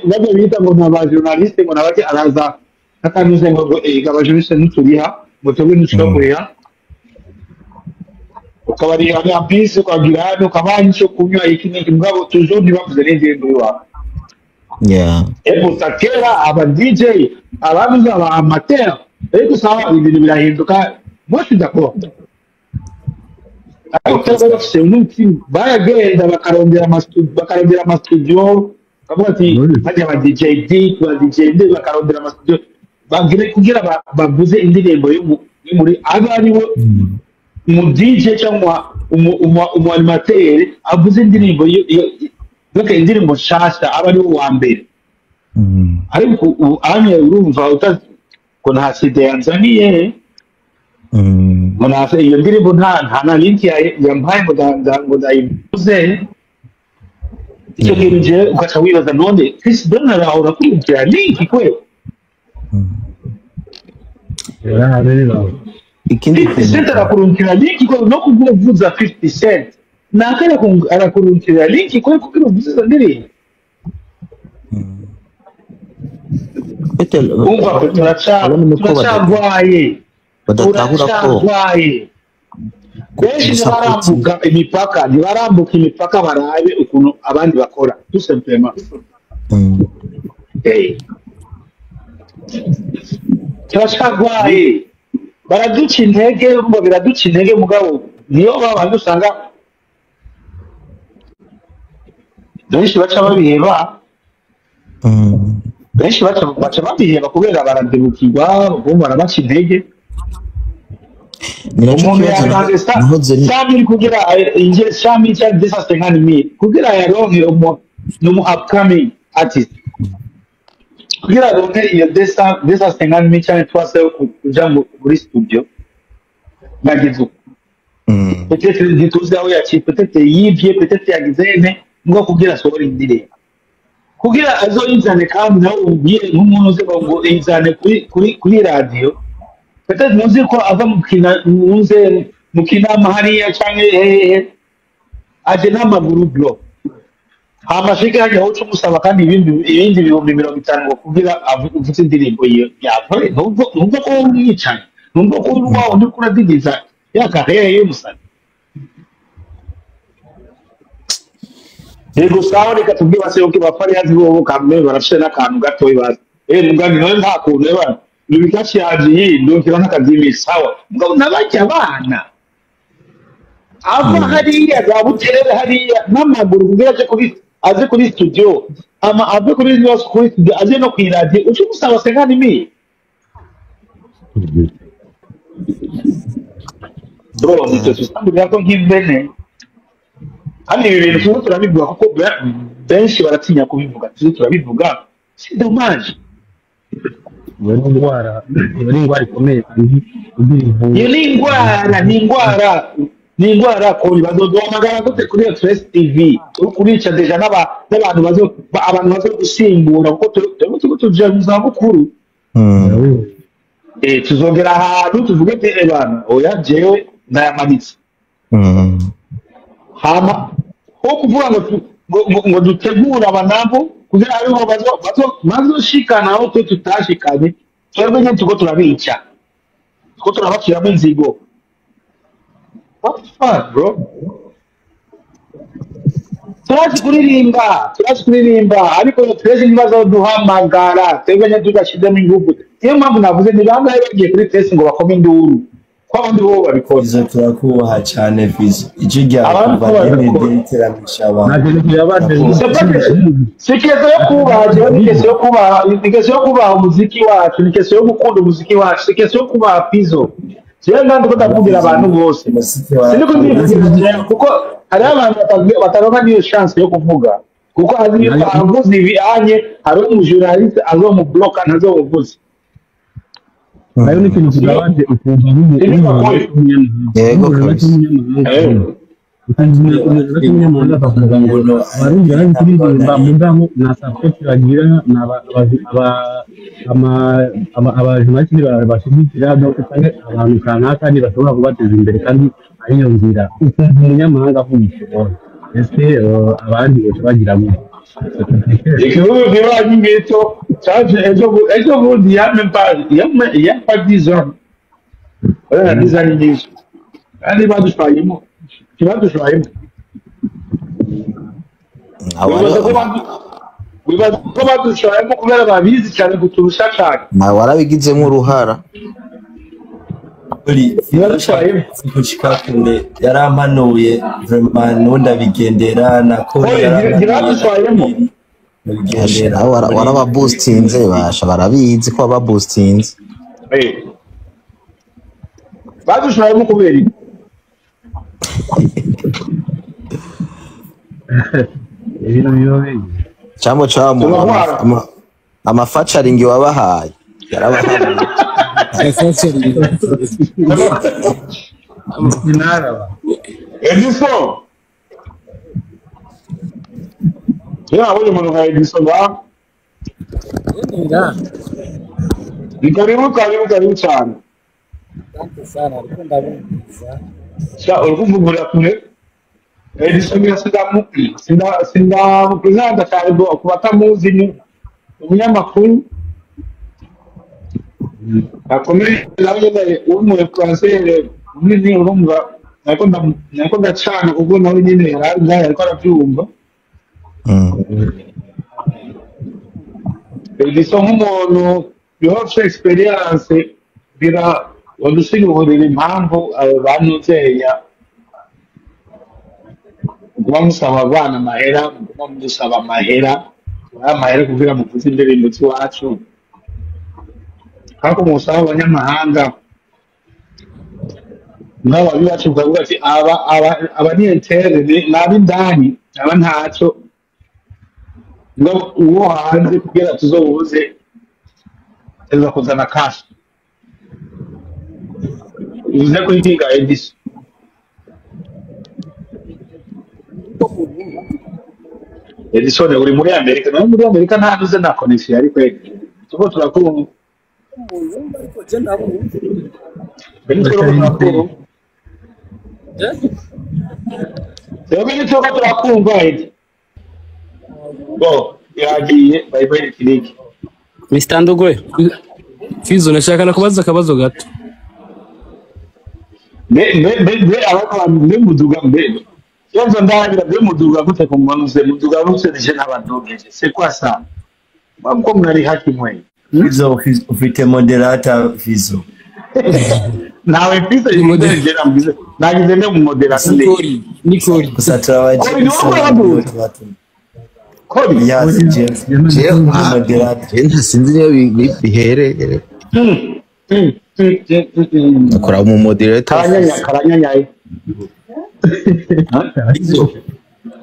nabyo bita ngo naba journaliste ngo nabake araza akanuze ngo abajournaliste nituriha ngo twebwe nituriha ukabari abisi kwagira hano kabanye cyo kunywa iki mugabo toujours ntibavuze n'indirimbo iwawe takera aba DJ ababuza aba amateur ariko sawa ibintu birahinduka moi je suis d'accord ariko c'est n'uti baragenda bakarondera amastudio kavuga ati bajya ba DJ D ba DJ D bakarondera amastudio bagire kugira bavuze indirimbo muri aba ariwe mu DJ cyangwa umu animateur avuze indirimbo donc indirimbo shasha aba ariwe wa mbere ariko anye urumva utazi ko nta CD yanzaniye Mwana iyo ndirimbo nta link yampaye ngo ndayibuze icyo kintu je ugaca wibaza none Chris Donald ahora kurikira link kwe ikindi cent arakurikira link kwe no kuvuza 50 cent nakara arakurikira link kwe kugira uvuze ndirimbo umva turacagwaye badatahura ko benshi ntibarambuka imipaka barabe ukuntu abandi bakora tout simplement turacagwaye baraduca intege ngo biraduca intege mugabo niyo babandi usanga benshi baca babiheba benshi baca babiheba kubera baradebukirwa bumva barabaca intege umuntu yatanze sami kugira inje sami cya desasengani mi kugira yaronke umu upcoming artist kugira yaronke iyo desasengani mi cyane twase kuja muri studio nagize peut-être ntituzi aho yaciye peut-être yivye peut-être yagizene ngo kugira sohora indirimbo kugira azoyizane kandi nawe ubwiye nk'umuntu uzi ngo izane kuri radio peut-être muzi ko ava mukina mahariya canke aje n'amaguru bro amashika yaje aho tumusaba kandi ibindi bihumbi 50 ngo kugira avuze indirimbo yapore nubwo ko umwicaye nubwo ko urwaho ndi kuradigiza ya carrière y'umusani yego sawa reka tubwire base uko bafari hazi bo kamwe barafite n'akantu gato ibaza mugani nawe nta kuntu eba nibikashi yaje yindukira n'akazimi sawa ngo nabajya abana ava hariya za bukerere hariya n'amaguru kugira aje kuri studio ave kuri news kuri studio aje no kwiradio uco gusaba 50,000 bro nito tusambuye ko nk'imbene kandi ibi bintu tuba turabivuga kuko benshi baratinya kubivuga turabivuga c'est dommage iyo ni indwara ikomeye kandi iyo ni indwara ko bazohamagara gute kuri iyo Trace TV kurica deja n'abantu bazo gusimbura kuko turimo tuja mu zabukuru tuzongera ahantu tuvuge ati abantu oya jewe ndayamanitse hama ho kuvuga ngo dutegura abanabo kugira ariho bazoshikana aho tutashikanye twebwe nyine tuko turabica tuko turabakiramo inzigo. What the fuck, bro? Turazi kuririmba ariko twese nibazo duhamagara twebwe nyine tugashizemo ingufu niyo mpamvu navuze ni bangahe bagiye kuri test ngo bakome induru ko abandi bo babikoze turakubaha cyane Vizi ije rya bateramisha abantu sikezo yo kubaha nikezo yo kubaha umuziki wacu nikezo yo gukunda umuziki wacu sikezo yo kubaha Pizzo cyane ndandi ko ndakubwira abantu bose siniko ndivugira kuko hari abantu bataronka niyo chance yo kuvuga kuko azi avuze ibanye hari umujurnaliste azomubloka ntazovuze ayo ni kintu kigabanje yego abajumaki bashigikira no kutanga abantu kanaka kandi bashobora kubateza imbere kandi ariyo nzira umunyamahanga avuga ese abandi bose bagira ngo ikibuga kibaye ngito cyaje ejo bundi ya pas 10 ans wala 10 ans nyinshi kandi badushyayemo wibaza ko badushyayemo kubera babizi cyane kuturusha cyane warabigizemo uruhara kushika kure yarampanuye vraiment nondabigendera nako waraba boostinze basha barabizi ko aba boostinze badushyayemo kubera ibintu biyobeye cyamo amafacaringi wabahaye yarabahaye Edison abonye umuntu nka Edison ni karibu cyane urikuvugurira kure Edison sindamupresenta cyane ku batamuzi ni umunyamakuru akomeye nawe umuye kansere nini urumva nako ndacana ubwo nawe nyine yari ariko arabyumva Edison nk'umuntu bihofite experience bira wadusigurira impamvu abo bantuzeya kuba musaba abana amahera kuba musaba amahera kugira muvuze indirimbo z'iwacu kako musaba abanyamahanga n'ababi bacu bavuga ati aba ni entere n'abindani aba ntacyo ngo uwo hanze kugira tuzobuze eza kuzana cash uze kwiga Edison Edison uri muri Amerika no muri Amerika nta nuze na connection ariko tuko turakuru Benitoka turakumva eti. Bo, yagiye bye bye kiniki. Mr. Ndugwe Fizo nashaka nakubaza akabazo gato. Be abantu muduga mbere. Yanzo ndagira be muduga gute kumanuse muduga ruse nije n'abadogeje. C'est quoi ça? Bamko mnari haki mwe. Fizo ufite moderator Fizo. Nawe Fizo imoderaje nambize. Nagize ne mu moderator. Nikori. Kusatarawaje. Kodi Yes, James. Je ntasinzi niyo biherereye. Akora mu moderator.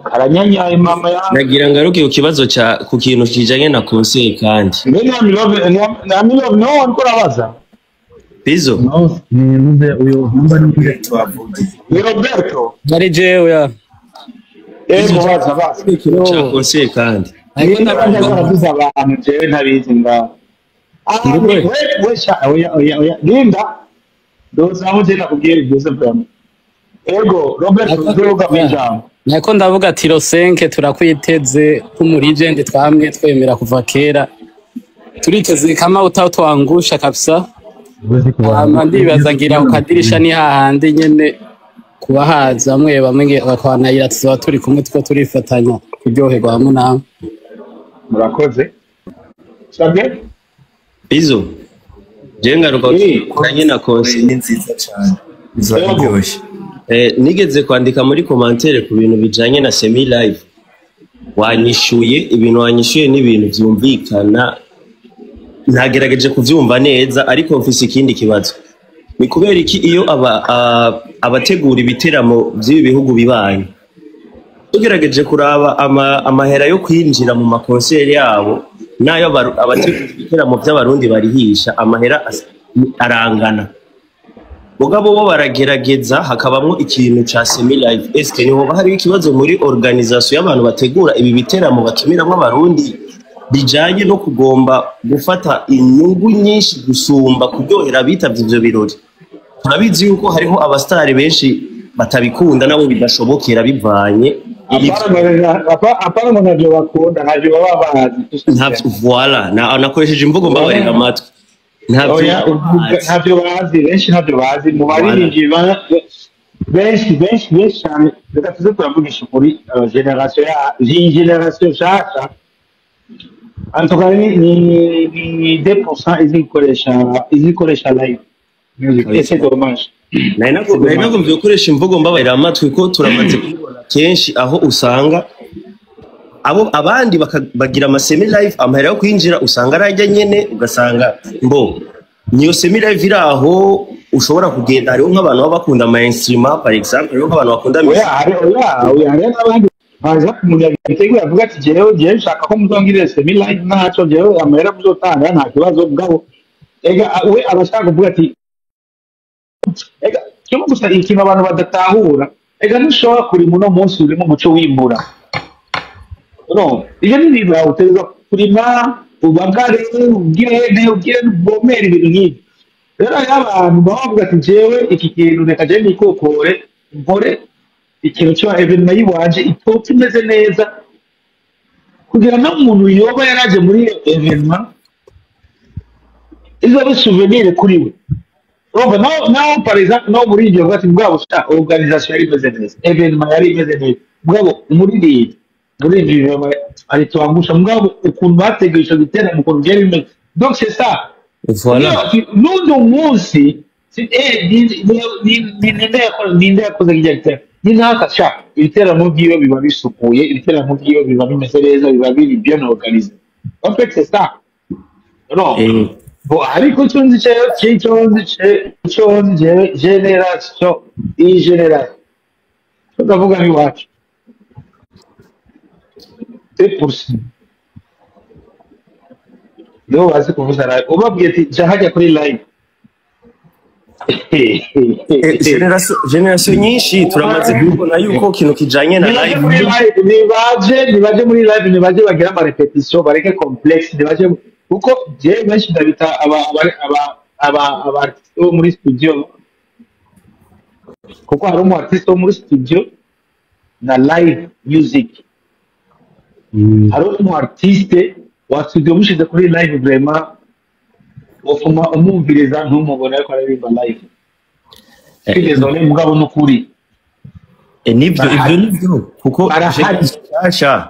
Karanyanyaye mama ya. Nagira ngaruke ku kibazo ku kintu kijanye na conseil kandi. Na milove no one kurabaza. Fizo. No, nimuze uyo namba ni Ni Roberto. Ari jewe ya. Mubaza basi. Cha conseil kandi. Ariko ndabaza abantu jewe ntabizi nga. Oya. Linda. Doza muje nakubwira byose bwa. Ego Roberto zoga mwijambo. Nako ndavuga ati Rosenke turakwiteze nk'umuregend twamwe twemera kuva kera. Turiteze kama utawangusha kabisa. Ndibaza ngira ukadirisha ni hahandi nyene kubahaza bamwe bakwanayira tuzoba turi kumwe two turifatanya kuryoherwa hamwe nawe. Murakoze. Sabe? Fizo. Je ngaruka kanye na conseil ni nziza cyane. Bizaryoshye. Nigeze kwandika muri commentaire ku bintu bijanye na semi live. Wanyishuye ibintu wanyishuye n'ibintu byumvikana. Nagerageje kuvyumva neza ariko mfise ikindi kibazo. Ni kubera iki iyo abategura ibiteramo by'ibi bihugu bibanye tugerageje kuraba amahera yo kwinjira mu makonseri yabo nayo abategura ibiteramo by'abarundi barihisha amahera arangana. Mugabo bo baragerageza hakabamwo ikintu ca semi live. Est-ce niho hari ikibazo muri organisation y'abantu bategura ibi biteramo batumiramwo abarundi bijanye no kugomba gufata inyungu nyinshi gusumba kuryohera bitavye ivyo birori? Turabizi yuko hariho abastari benshi batabikunda nabo bidashobokera bivanye apana ngo navyo bakunda navyo baba bazi. Ntavyo voilà nakoresheje imvugo mbabarira amatwi. Ntabyo bazi benshi ntabyo bazi mu baririmbyi benshi cyane reka tuze turavugisha kuri generation shasha antoka ni 2% izikoresha live music c'est dommage. Nainago mvyokoresha imvugo mbabarira amatwi ko turamaze kubibona kenshi aho usanga abandi bagira amasemi live amahera yo kwinjira usanga arajya nyene ugasanga niyo semi live iraho ushobora kugenda hariho nk'abantu baba bakunda mainstream par exemple hariho nk'abantu bakunda n'abandi baza kumunyagitego yavuga ati jewe nshaka ko muzongirira semi live naco jewe amahera muzotanga nta kibazo bwabo we abashaka kuvuga ati cyo gusa ikintu abantu badatahura ntushobora kuri muno munsi uri mu muco w'imbura. No, iyo ni ibintu uteza kurima ubagare ugire bomera ibintu nk'ibi. Rero abantu bavuga ati jewe iki kintu reka je nikokore nkore ikintu cyo evenement yiwanje ipoti imeze neza kugira no umuntu yoba yaraje muri evenement izo ari souvenir kuri we. Urumva no par exemple no muri ibyo bati bwabo organisation yari imeze neza evenement yari imeze neza bwabo muri ibyo ari tuangusha mugabo ukuntu bategereje giteramo ukuntu byari bimeze. Donc c'est ça. Voilà. N'undo munsi ninde yakoze kijya n'aka sha ibiteramo byiwe biba bisukuye ibiteramo byiwe biba bimeze neza biba biri bien organisé. En fait c'est ça. Non. Bon ariko cyonzi generation iyi generation ndavuga ni wacu 3%. Leo wazi kuvuza live. Ubabwiye ati jahajya kuri live. Generation nyinshi turamaze kubona yuko kintu kijanye na live nibaje muri live nibaje bagira ama repetition bareke complex nibaje kuko je benshi ndabita aba artiste bo muri studio, kuko hari umu artiste wo muri studio na live music, hari umu artiste wa studio mushize kuri live vraiment ufuma umumviriza ntumubona ko aririmba live. Désolé mugabo nukuri nibyo kuko arahasha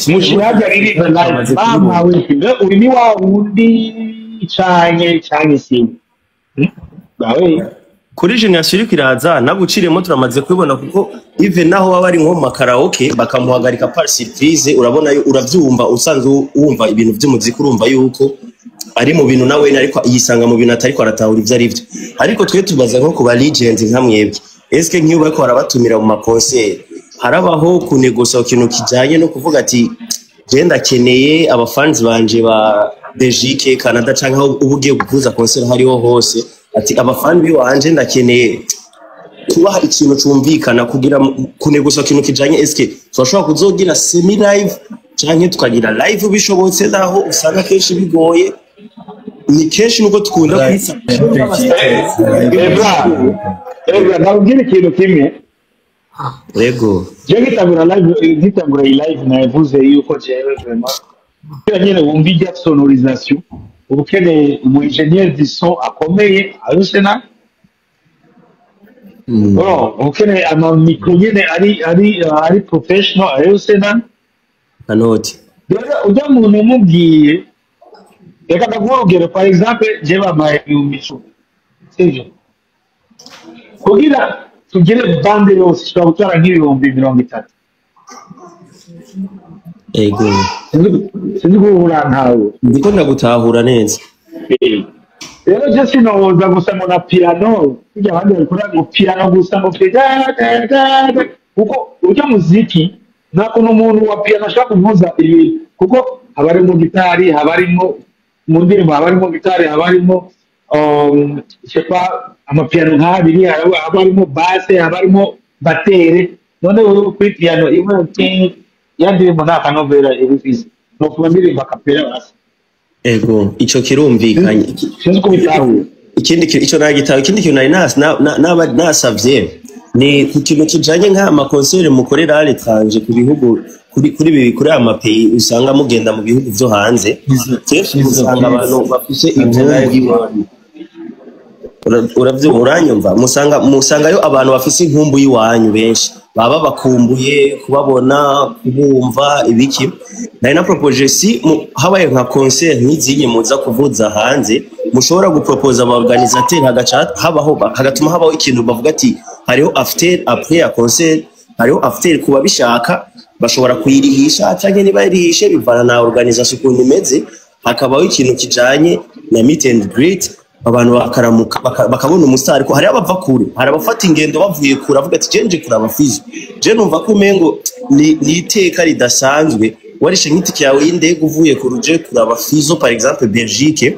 mushiraje aririmba live mama wewe uri ni wa wundi cyane si bawe kuri generation iri kwiraza naguciremo turamaze kubibona kuko even naho baba ari nko mu karaoke bakamuhagarika par surprise urabona uravyumva usanzwe wumva ibintu by'umuziki urumva yuko ari mu bintu nawe ariko yisanga mu bintu atari ko aratahura ivyo ari byo ariko twe tubaza nko kuba legends nka mwebwe eske nk'iyo bariko barabatumira mu maconcert harabaho kunegosa ikintu kijanye no kuvuga ati je ndakeneye abafans banje ba Belgique Canada canke aho ubugiye kuvuza concert hariho hose ati abafans bi wanje ndakeneye kuba ikintu cyumvikana kugira kunegosa ikintu kijanye eske twashobora kuzogira semi live canke tukagira live bishobotse naho usanga kenshi bigoye ni kenshi nuko tukunda kwisa Ebra nabwira ikintu kimwe Lego je gitangura live na yavuze yuko jewe vraiment nyene wumva ijya sonorisation ubukene umu ingénieur du son akomeye arusena ubukene ama micro nyene ari professional arusena anoti ujya muntu umubwiye reka ndaguha par exemple je bamaye ibihumbi 10 sivyo kugira tugire bande yose ishobora gutwara nk'ibihumbi 30. Ego sinzi guhura ntawe ndiko ndagutahura neza rero je sinoza gusa ngo na piano kujya abandi bakora ngo piano gusa ngo kuko ujya muziki nako n'umuntu wa piano ashaka kuvuza ibi kuko habarimo gitari habarimo mu ndirimbo habarimo gitari habarimo amapiano nk'abiri habarimo basse habarimo batere none kuri piano imwe yandirimbo nta kanovera ibifize no kuba ndirimbo akapera basi. Ego ico kirumvikanye ikindi ico nagitaho ikindi kintu nari nasavye ni ku kintu kijanye nk'ama concert mukorera à l'étranger ku bihugu kuri amapeyi usanga mugenda mu bihugu byo hanze kenshi usanga abantu bafise intumbu uravyo uranyumva musanga yo abantu bafise inkumbu yiwanyu benshi baba bakumbuye kubabona kubumva ibiki nari na propose si habaye nka concert n'izinye muza kuvuza hanze mushobora gupropose aba organisateur hagatuma habaho ikintu bavuga ati hariho after après ya concert hariho after kuba bishaka bashobora kuyirihisha cyangwa niba yirihishe bivana na organisation ukuntu imeze hakabaho ikintu kijanye na meet and greet abantu bakaramuka bakabona umustar ariko hari abava kure hari abafata ingendo bavuye kure avuga ati jenje kure abafizo je numva ko mengo ni iteka ridasanzwe warishe nk'itike yawe y'indege uvuye ku ruje kure abafizo par exemple Belgique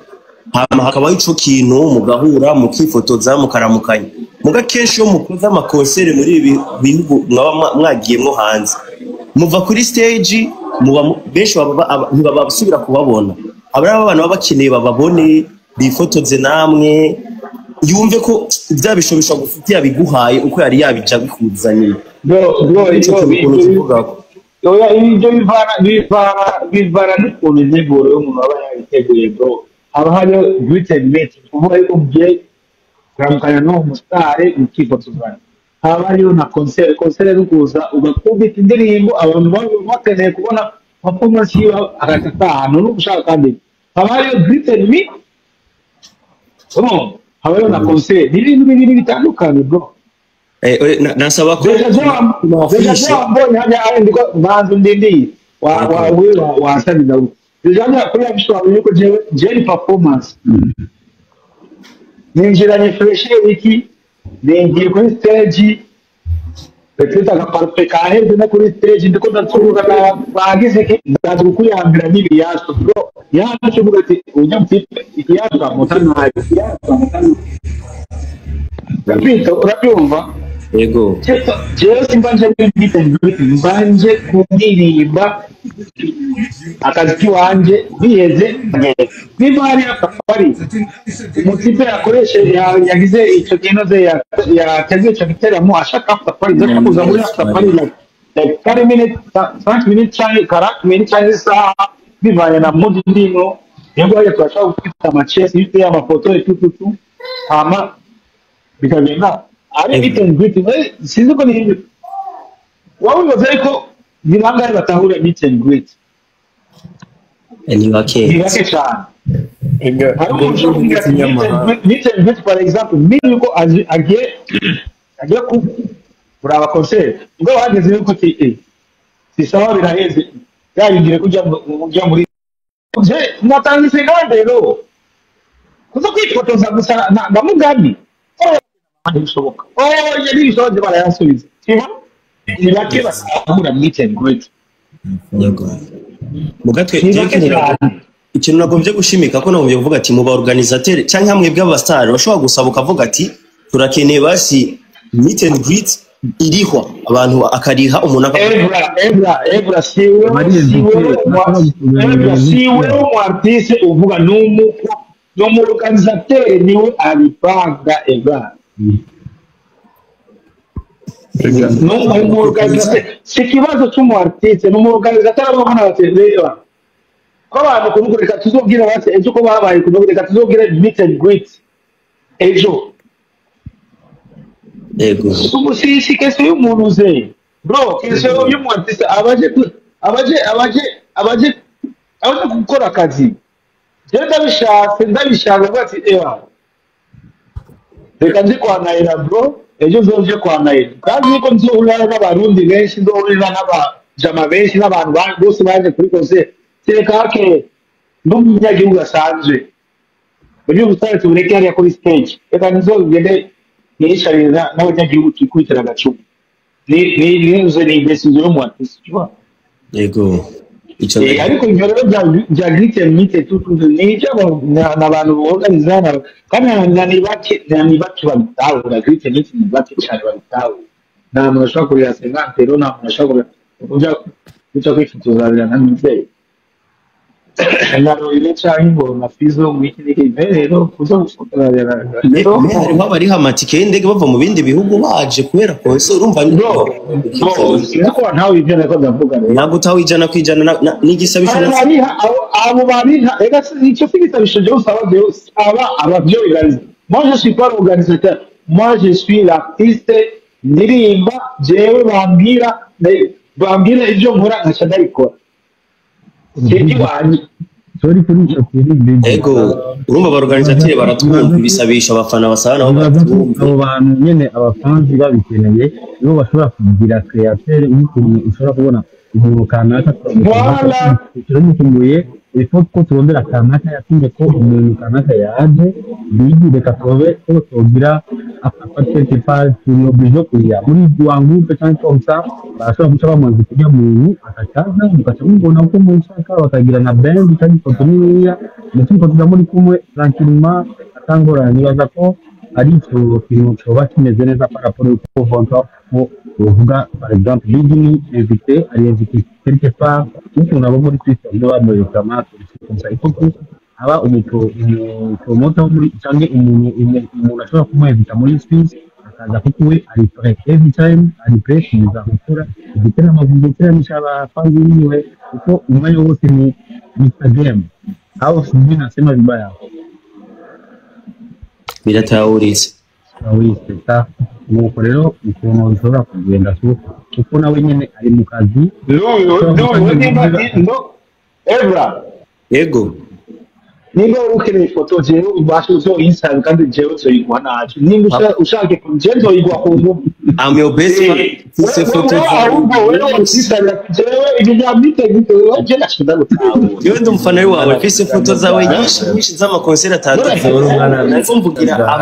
hakabaho ico kintu mugahura mukifotoza mukaramukanya muga kenshi yo mukoza amakonsere muri ibi bihugu mwaba mwagiyemo hanze muva kuri stage muba benshi ntibabasubira kubabona abari abantu baba bakeneye bababone bifotoze namwe yumve ko byabishobisha gufitiya biguhaye uko yari yabija bikuzaniye oya ibyo bivana n'ukuntu integuro y'umuntu aba yabiteguye bro haba hariho written message kuvuga yuko mugiye kuramukanya n'uwo musitari mukifotozanya haba hariho na concert no kuza ugakubita indirimbo abantu bakeneye kubona performance yiwe agahita ahantu n'ugushaka kandi haba hariho written me haba hariho na concert n'ibintu bibiri bitandukanye bro nasaba ko mbonye hajya ndiko bantu ndindi wasabira bijanye kuri abishwa yuko je performance ninjiranye fresh wiki ningiye kuri stage petita agaparupe kaheze na kuri stage ndiko ndaturuka na bagize ki ndaje kuyambira n'ibiyaso bro yaje vuga ati ujya mfite ikiyaso mutana hayo urapita urabyumva yego jewe simbanje mbanje kuririmba akazi kiwanje biheze niba hari akafari umutipe yakoreshe yagize icyo kintu ze yateguye icyo giteramo ashaka akafari zo kuza muri akafari like 30 minutes 30 minutes cyangwa 40 minutes cyangwa isaha bivanye na mood ndimo yego ayo twashaka gufita amachesi yite amafoto etututu hama bikagenda ari meet sinzi ko ni wabibaza ko nibanga batahura meet and greet ni bake cyane meet and greet for example mimi yuko agiye ku kuraba concert ngo hageze yuko si sawa biraheze yarindire kujya muri natangise ngande rero kuzo kwifotoza gusa ndamugani bishoboka yari bishoboye barayasubiza ni bake basahura meet and greet yego mugatwe ikintu nagombye gushimika ko nagombye kuvuga ati mu ba organisateur cyangwa hamwe bw'abastar bashobora gusaba ukavuga ati turakeneye basi meet and greet iriho abantu akariha umuntu Evra siwe mu artiste uvuga n'umu organisateur niwe abipanga Evra n'umu organisateur si kibazo cy'umu artiste n'umu organisateur abana batezera ko abantu kumugurika tuzobwira base ejo ko babaye kumugurika tuzobwira meet and greet ejo yego umusisi kese y'umuntu ze bro kese y'umu artiste abaje gukora akazi je ndabishaka bati reka nzi kwanayira bro ejo zoje kwanayira kandi ko nzohurira n'abarundi benshi nzohurira n'abajama benshi n'abantu bose baje kuri concert tekake n'umunyagihugu asanzwe uburyo butare tubureke hariya kuri stage reka nzogende nisharira n'abanyagihugu twikubitira agacumu ni investition yo mu artiste yego icyo ariko ibyo rero bya greet and meet ni ibyo n'abantu boganizana kandi ni bake babitahura greet and meet ni bake cyane babitahura nta muntu ashobora kurira 50 rero nta muntu ashobora kujya kwifotoza na mizeye naro ile cyangwa na fizo wikirike rero kuza gufotora rero bari hamatike y'indege bava mu bindi bihugu baje kubera ko so urumva niko ntawe ibyo nako ndavuga rero ntabwo utawijana kwijana n'igisabisho abo bari ega icyo figisabisho je usaba abavyo organize moi je suis pas organisateur moi je suis l'artiste ndirimba jewe bambira ibyo nkora nkaca ndabikora ego urumva ba organisateur baratwumva ibisabisha abafana basaba nabo baratwumva abo bantu nyene abafanzi babikeneye nibo bashobora kugira createur y'ukuntu ushobora kubona umuntu kanaka turamukumbuye ifo ko turondera kanaka yatumye ko umuntu kanaka yaje bigi reka tobe ko togira apatete pa tunobijo kuya muri duangu cyangwa komsa bashobora guca bamaze kujya muntu akacaza mukacamubona uko mushaka bakagira na band cyangwa foto niniya ndetse mukaza muri kumwe tranquillement atangora nibaza ko ari cyo kintu cyoba kimeze neza par rapport au ventre ko uvuga par exemple bigi invité ari invité quelque part umuntu abo muri Kristo ndo bamoye kamata komsa ifoko aba umupromoter muri cyangwa umuntu ashobora kumwevita muri space akaza kuko we ari prêt every time ari prêt kuza gukora igitera amavugo n'ishaba fanzi niwe kuko umwanya wose ni Instagram au sijui nasema vibaya biratawurize ta nuko rero ukuntu ushobora kugenda kuko nawe nyene ari mu kazi no Evra yego niba ukeneye ifoto jewe ubashe zo Instagram kandi jewe zoyigwa nacu nimba ushaka jewe zoyigwa ku mbuga I'm your best friend se foto jewe ibya mitego je nashida gutaho yewe ndumfana wawe fise foto zawe nyinshi z'ama concert atandukanye mvugira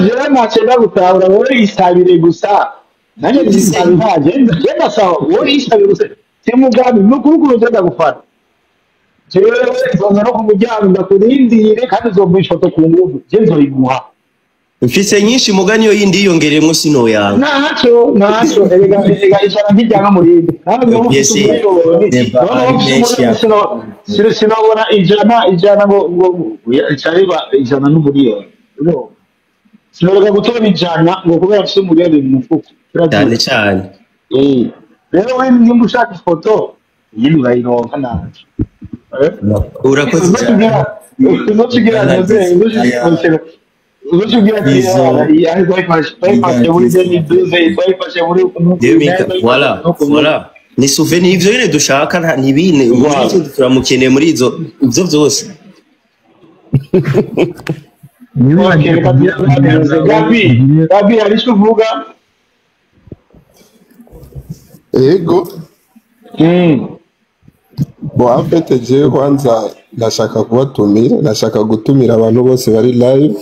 jewe nashida gutaho wowe isabire gusa nanye ndisabira je ndasaba wowe isabire gusa timugabi no kurukuru ndenda gufata jewe zonga no kumujyana ndakurindire kandi zomba ifoto ku nguvu je nzoyimuha mfise nyinshi mugani yo yindi yongeremwo sino yawe naco erega ijana nkijyana muri sinabona ijana ngo cyariba ijana n'umuriyoni sinabona gutora ijana ngo kubera afite umuriyoni mu mufuko cyane cyane rero we nimba ushaka ifoto yindi urayironka naco urakoze cyane uzotugira neze voilà ni souvenir ivyo nyene dushaka ntibine turamukeneye muri izo ivyo vyose Gabi alisho vuga ego bo afete je kwanza nashaka gutumira abantu bose bari live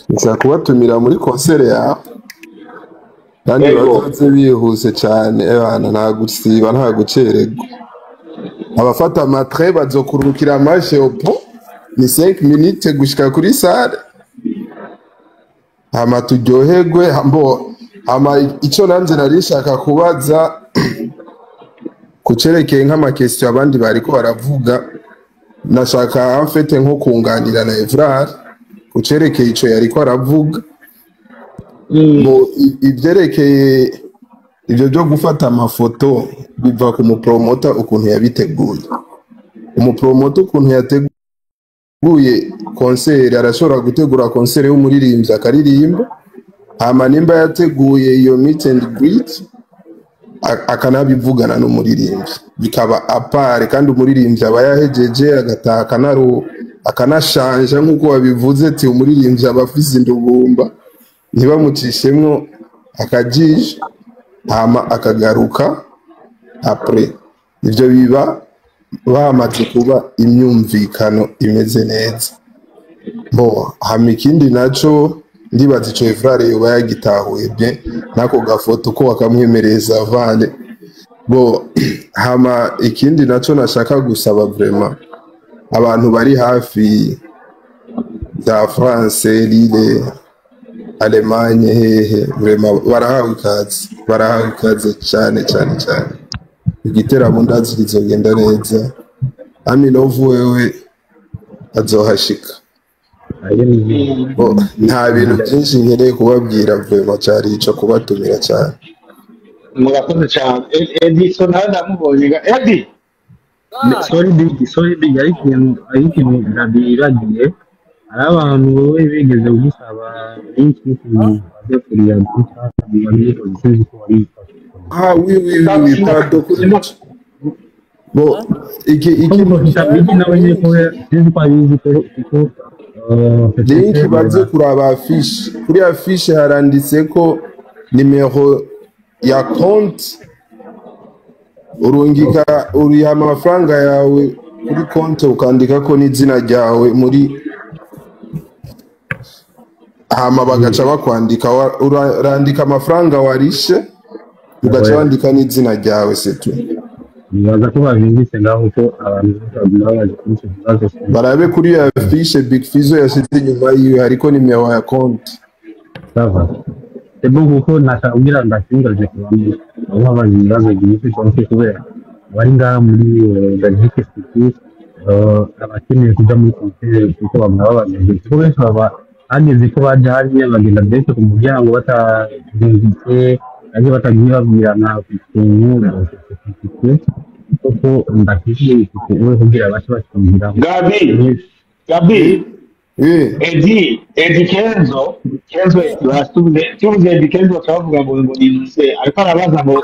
nshaka kubatumira muri concert yawe kandi bazoze bihuse cyane abana nta gusiba nta gucererwa abafata amatre bazokurukira marche au pont ni 5 minutes gushika kuri salle hama turyoherwe icyo nanjye nari nshaka kubaza kucerekeye nk'amakesityo abandi bariko baravuga nashaka amfete nko kunganira na Evrar kucerekeye ico yariko aravuga ibyerekeye ibyo byo gufata amafoto biva ku mupromota ukuntu yabiteguye umupromota ukuntu yateguye concert arashobora gutegura concert y'umuririmbyi akaririmba hama nimba yateguye iyo meet and greet akanabivugana n'umuririmbyi bikaba apare kandi umuririmbyi aba yahejeje agataha akanashanja nk'uko wabivuze ati umuririmbyi aba afise indugumba ntibamucishemwo akajisho hama akagaruka apre ivyo biba bamaze kuba imyumvikano imeze neza hama ikindi naco ndibaza ico Efrare yoba yagitahuye bye nako gafoto ko wakamwemereza vale hama ikindi naco nashaka gusaba vraiment abantu bari hafi za France Lille Allemagne hehe vraiment barahawe ikaze cyane igiteramo ndazi kizogenda neza Amilove wewe azohashika nta bintu byinshi nkeneye kubabwira vraiment cyari ico kubatumira cyane murakoze cyane Edison ndamubonye Edi sorry big ariko ndabiragiye hari abantu wowe bigeze gusaba link yo kuriya gusa muri position ko ari oui pardon iki nawe ko sinzi ko abizi ko link baze kuraba affiche kuri affiche haranditse ko nimero ya compte urungika uriha amafaranga yawe kuri compte ukandika ko n'izina ryawe muri hama bagaca bakwandika urandika amafaranga warishe ugaca wandika n'izina ryawe setu nibaza ko babinditse ngaho ko abantu barabe kuri ya fiche Big Fizzo yashyize inyuma yiwe hariko nimero ya compte sava ebo kuko nashabwira ndakingaje kubamwe aho abantu bibaza byinshi cyane kubera bari ngaha muri Belgique City abakeneye kujya muri concert kuko bamwe kuko benshi baba ageze ko baje hariya bagenda byose ku muryango bataginditse aje batagiye babwirana ikintu kuko ndakishije kuko kugira abasha bakingira Gabi Edi Kenzo tuvuze Edi Kenzo twavuga ngo ninuse ariko arabaza ngo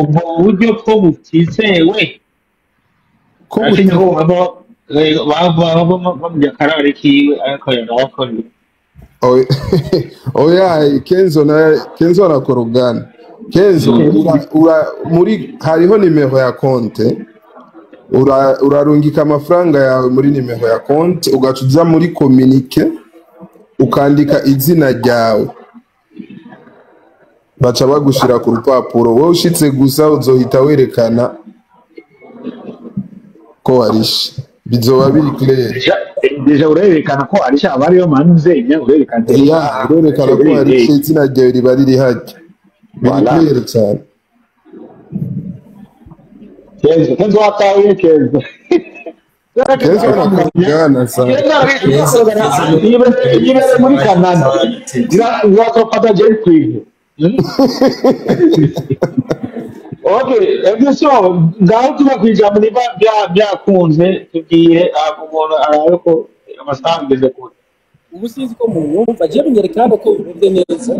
ubwo buryo ko butizewe ko butizewe bamujya karare kiwe ariko yarabakoreye oya Kenzo arakora ugana Kenzo muri hariho nimero ya konte urarungika amafaranga yawe muri nimero ya konte ugacuza muri communique ukandika izina ryawe baca bagushira ku rupapuro wowe ushitse gusa uzohita werekana ko warishe bizoba biri clear deja urerekana ko ari sha bari yo manuzenya urerekana ko ari izina ryawe riba riri hajya biri cyane Kenzo wataye Kenzo nakugana sana yibere muri Canada uzatopata je kwiga Okay, so ngaho tuba kwijambo niba byakunze tugiye umuntu arabe ko amasangeze ko ubu sinzi ko mwumva je binyerekana ko bimeze neza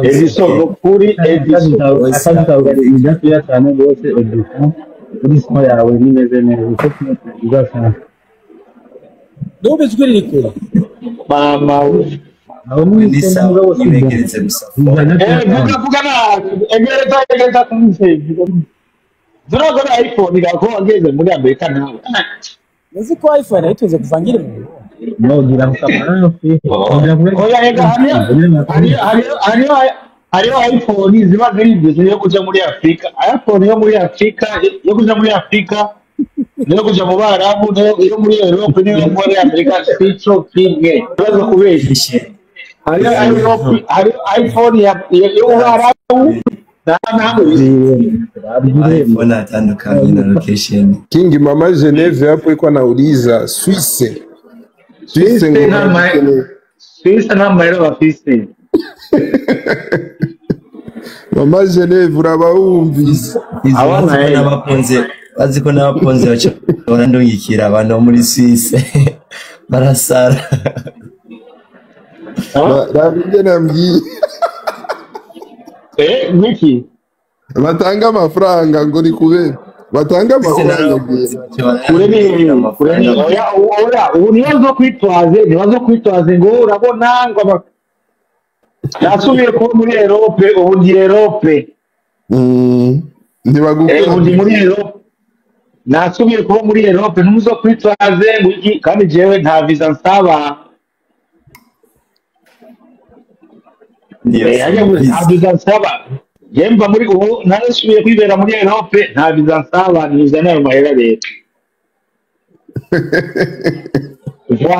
Edison kuri Edison akazitawugari idatuya cyane rwose Edison kuri sima yawe nimeze neza uko uzasanga Dobe ijwi riri kure mama aho mwise mugabo wose ibegeretse gusa vuga na egereza kumse zurago na iPhone igako angeze muri Amerika nawe Nzi ko iPhone ayituze kuvangira mu no gira mukamara oya ega hariyo iPhone ziba ziri yo kuja muri Afrika iPhone yo muri Afrika yo kuja muri Afrika niyo kuja mu Barabu yo muri Europe niyo muri Amerika sico kimwe bazo kubesha hari iPhone ya Barabu iPhone atandukanye na location King Mama Geneve hapo iko anauliza Swisse na maero bafise Mama Geneve urabawumvise baziko n'abaponze bacora ndungikira abantu muri Swisse barasara Rabinde nambyi Wiki batanga amafaranga ngo ni kubera batanga amafaranga kure oya ubu nibazo kwitwaze ngo urabona ngo nasubiye kuba muri Europe ubu ndi Europe ubu muri Europe nasubiye kuba muri Europe numuzo kwitwaze ngo iki kandi jewe nta visa nsaba nta visa nsaba Yemba muri ubu narasubiye kwibera muri Europe nta visa nsaba niza nayo mahera rero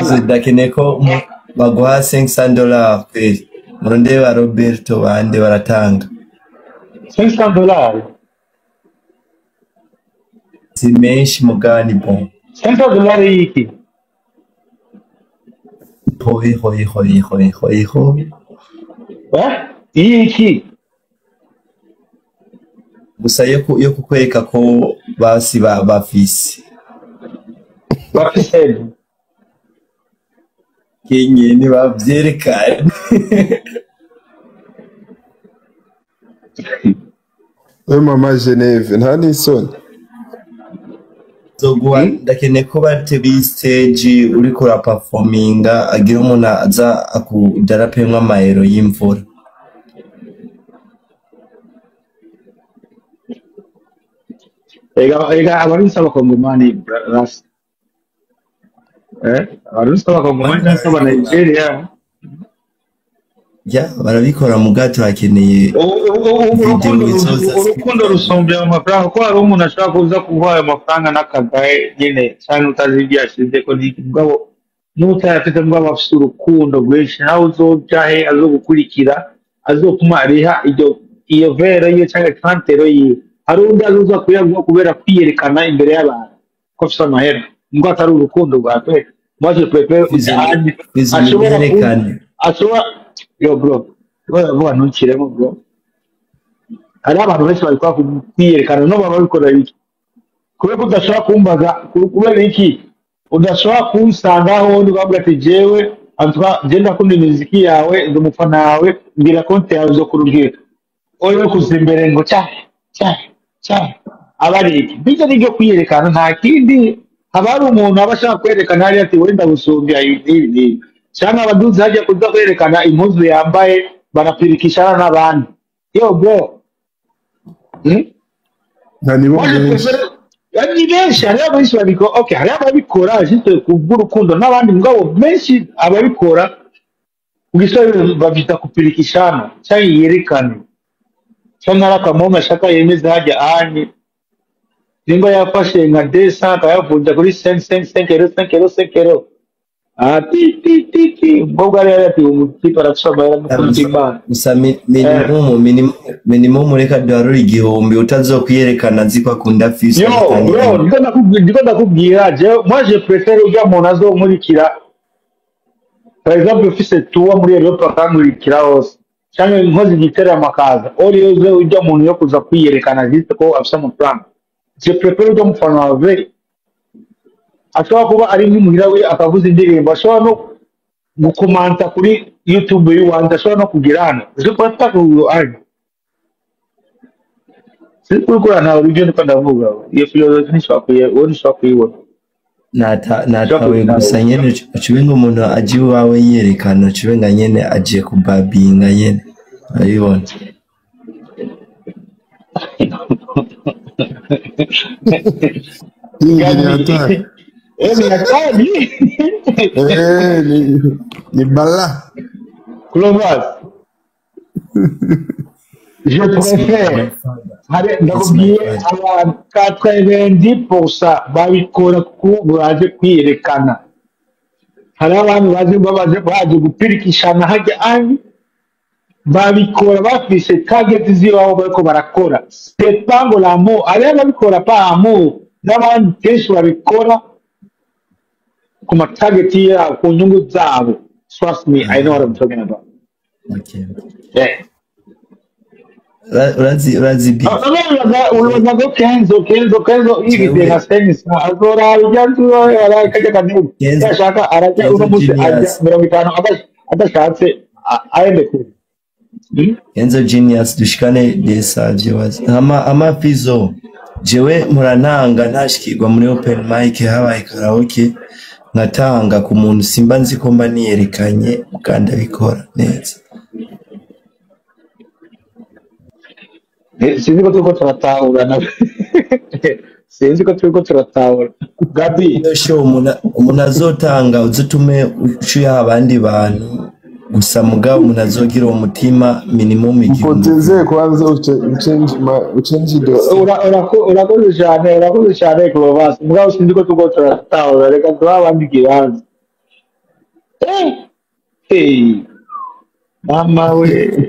Zidakene ko baguha $500 kweli Muronde wa Roberto bande baratanga $500 si menshi mugani bon $500 yiki hoi yiki gusa yo kukwereka ko basi bafise Kinyi ni bavyerekana Mama Geneve nta n'isoni zoguha ndakene ko bateri stage uriko ra performinga agira umuntu aza akudarapemwa amayero y'imvura ega abarundi abakongomani ras abarundi abakongomani n'aba Nigeria barabikora mu gato hakeneye urukundo rusumbya amafaranga ko hari umuntu ashaka kuza kuguha ayo mafaranga n'akagaye nyine cyangwa utazi ibyo yashize ko mugabo n'utayafite mugabo afite urukundo rwinshi nawe uzoja he azogukurikira azokuma ariha iyo vera iyo cyangwa kantero yiwe hari undi azoza kuyaguha kubera kwiyerekana imbere y'abantu ko afite amahera ngo atari urukundo rwa twe maze pepe ashobora yo bro vuba ntukiremo bro hari abantu benshi bari kwa kwiyerekana no baba bikora iki kubera udashobora kumbaza kubera iki udashobora kunsanga aho undi ukavuga ati jewe genda kundi muziki yawe ndi umufana wawe mbwira konti yawe zo kurubwira oyo kuza imbere ngo cyane aba ari iki bijya n'ibyo kwiyerekana nta kindi haba hari umuntu aba ashaka kwerekana hariya ati wenda gusumbya ibi cyangwa abaduzi hajya kuza kwerekana impuzu yambaye banapirikishana n'abandi yo bro ni benshi hariho abenshi babikora okay hariho ababikora jisite kubw'urukundo n'abandi mugabo benshi ababikora ubwisore babyita kupirikishana cyangwa yerekane cyangwa ari akamomo ashaka yemeza hajya ahanye nimba yafashe nka 200 akayavunja kuri 5 euro mbwa rero ati umutipa arashobora mukutimba gusa minimum reka daruri igihumbi utazokwiyerekana ziko akunda fisi yo ndiko ndakubwira je moi je préfère ujya umuntu azomurikira par exemple ufise tuwa muri Europe akamurikira hose cyangwa inkozi gitera amakaza ori uze ujya umuntu yo kuza kwiyerekana zite ko afisa amafaranga je préfère ujya mufana wawe ashobora kuba ari nk'imuhira we akavuza indirimbo ashobora no gukomanta kuri YouTube y'uwanda ashobora no kugirana je pata ku ari sikukura na urugendo niko ndavuga iyo philosophy nishakwiye woni shakwiwe natawe gusa nyene ucibenga umuntu aje wawe yerekana ucibenga nyene aje kubabinga nyene ayibona ni bala. Clovis. Je préfère. Ndakubwiye aba 90% babikora ku baje kwiyerekana. Hari abantu baje gupirikishana hajya ani babikora bafise target zibaho bariko barakora. C'est pas ngo l'amour, ari babikora pa amour. N'abandi kenshi babikora ku target ya ku nyungu zabo. Trust me, I know what I'm talking about. Okay. Yeah. Urazi bi. Unago Kenzo hivi tena sense. Azora ajantu arakaja kanu. Yashaka araja unamusi aja 50 atashatse aende ku. Kenzo genius dushikane desa viewers. Ama fizo. Jewe murananga ntashikirwa muri open mic habaye karaoke ngatanga ku muntu simba nzi ko mba niyerekanye kandi abikora neza. Sinzi ko turiko turatahura na sinzi ko turiko turatahura Gabi show umuntu azotanga uzutume ucuya abandi bantu gusa mugabo umuntu azogira umutima minimum igihumbi poteze kwanza uchange dosi urakoze cyane Clovis mugabo sinzi ko turiko turatahura reka twabandikira mama we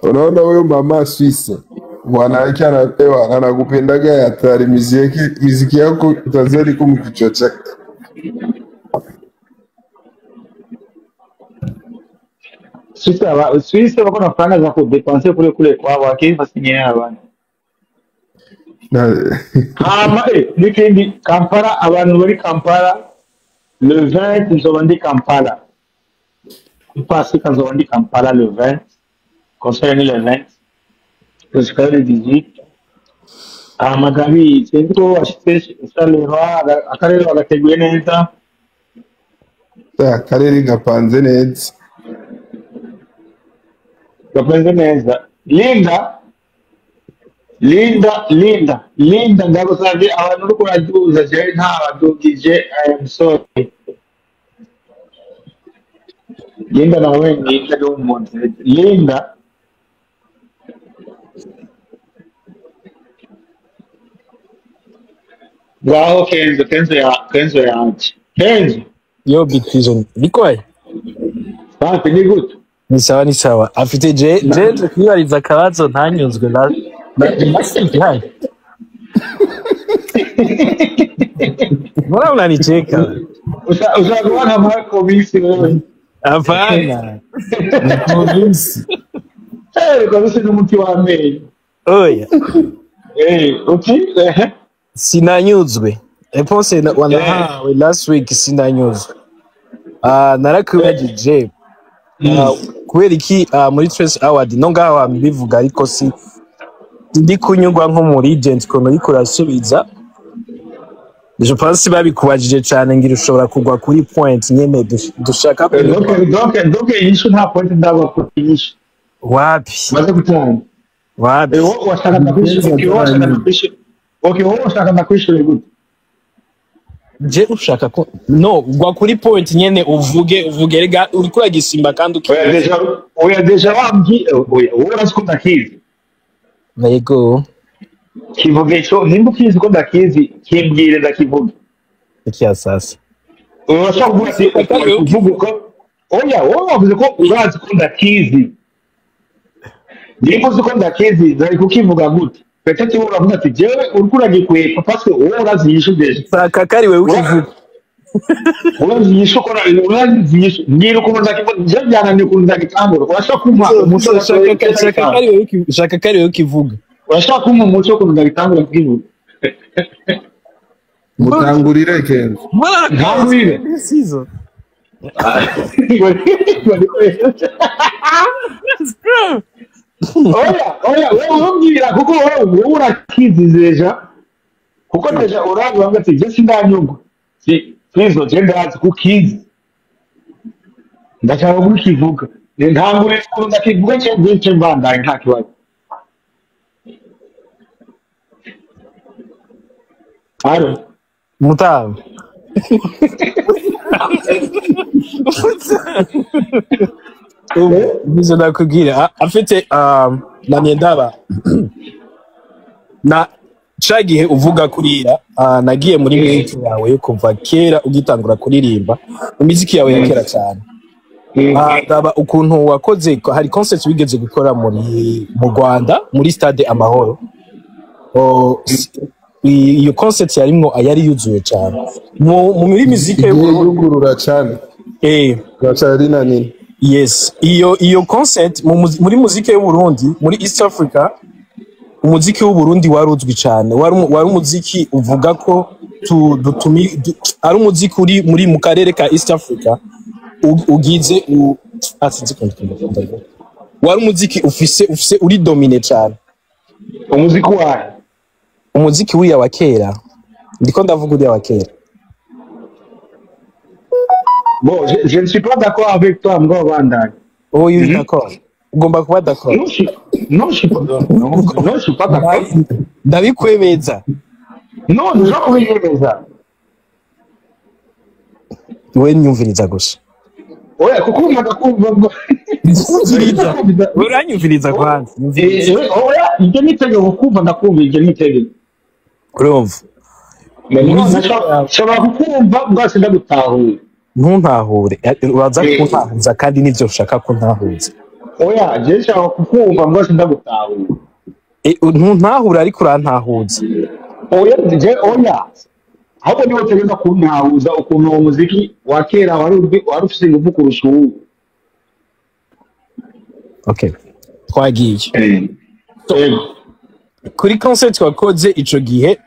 unaona huyo mama Swisse bwana yake anapewa anakupendaga hatari muziki yako utazali kama kichwa chake Swisse wako na franga za kudepenser kule kwao akini basinyea abantu nikindi Kampala abantu bari Kampala le 20 nzoba ndi Kampala ipasika nzoba ndi Kampala le 20 concernant le 20 jusqu'à le 18 Magabi sinzi ko washitse salera akarere bagateguye neza akarere gapanze neza Linda ndagusabye abantu uko raduza je nta badugije I am sorry Linda nawe Linda do umuntu Linda Wow, Kenzo ya Kenzo. Yo, Big Prison. Bikoye? Safi, ni good. Ni sawa. Afite je kwibariza akabazo ntanyuzwe na masipi hai. Mbona unanicheka? Usakuwa na Marco Bisi wewe. Hapana. Komisi. Komisi ni mtu wa mei. Oya. Okay. Sinanyuzwe. Eponse wanahawe last week sinanyuzwe. Narakubajije. Kubera iki muri Trace Award no ngaho bivuga ariko si ndi kunyugwa nko muri agent kono ariko rasubiza. Je pense babikubajije cyane ngira ushobora kugwa kuri point nyene dushaka donc yishu nta point ndaba kuyisha. Wapi? Maze gutanga. Wapi? Washaka nakwisha. Okay, wowe ushaka nakwishura gute? Je ushaka ko no gwa kuri point nyene uvuge rega uriko yagisimba kandi oya deja wambyi oya wowe urasikunda hivi Yego. Kivuge cyo nimba ukizi ko ndakizi kimbwire ndakivuga. Iki sasa. Urashaka kuvuga uko oya wowe wavuze ko urazi ko ndakizi. Nimba uzi ko ndakizi nari kukivuga gute? Petete wowe uravuga ati jewe uriko uragikwepa parce que wowe urazi yishudeje. Saka kari wewe ukivuga. Urazi yishukora urazi yishu. Ngira uko ndakivuga je byananiye ko ndagitambura. Urashaka kumva umuco shaka kari wewe ukivuga. Urashaka kumva umuco ko ndagitambura kukivuga. Mutangurire Kenzo. Ntangurire. Sizo. Oya, wewe umbwira kuko wowe urakizi deja. Kuko deja urazi wanga ati je sindanyugwa. Kristo je ndazi kukizi. Ndashaka kukivuga. Ntangurire ko ndakivuga cyo bwinshi mbandanye nta kibazo. Aro. Mutamu. Bizo nakubwira afite na Nyendaba na cagihe uvuga kurira nagiye muri mwiki yawe yo kuva kera ugitangura kuririmba imiziki yawe ya kera cyane. Ndaba ukuntu wakoze hari concert wigeze gukora mu Rwanda muri stade Amahoro. Iyo concert yarimwo yari yuzuye cyane muri muziki y'ugurura cyane gacari na nini. Yes, iyo concert muri muziki y'u Burundi muri East Africa, umuziki w'u Burundi waruzwi cyane, wari umuziki uvuga ko ari umuziki uri muri mu karere ka East Africa ugize wari umuziki ufise uri domine cyane. Umuziki wawe umuziki uriya wa kera ndiko ndavuga uriya wa kera. Bon, je ne suis pas d'accord avec toi, Mgo Bandai. Oh, you d'accord? Ugomba kuba d'accord. Non, je suis pas d'accord. Non, je suis pas d'accord. Ndabikwemeza. Non, nje kwemeza. We nyumviriza gusa. Oya, kuko ndakumva. Nyumviriza. Uranyumviriza kwanza. Oya, ibyo nitege kukumva ndakumva ibyo nitege. Urumva? Shobora kukumva bwase ndagutahuye. Ntuntahure uraza kuntahuza kandi nivyo ushaka kuntahuza. Oya, je nshaka kukumva bwase ndagutahuye. Ntuntahure ariko urantahuza. Oya. Ahubwo niwe utegeza kuntahuza ukuntu uwo muziki wa kera wari ufise ingufu kurusha ubu. Okay. Twagiye. Kuri concert wakoze ico gihe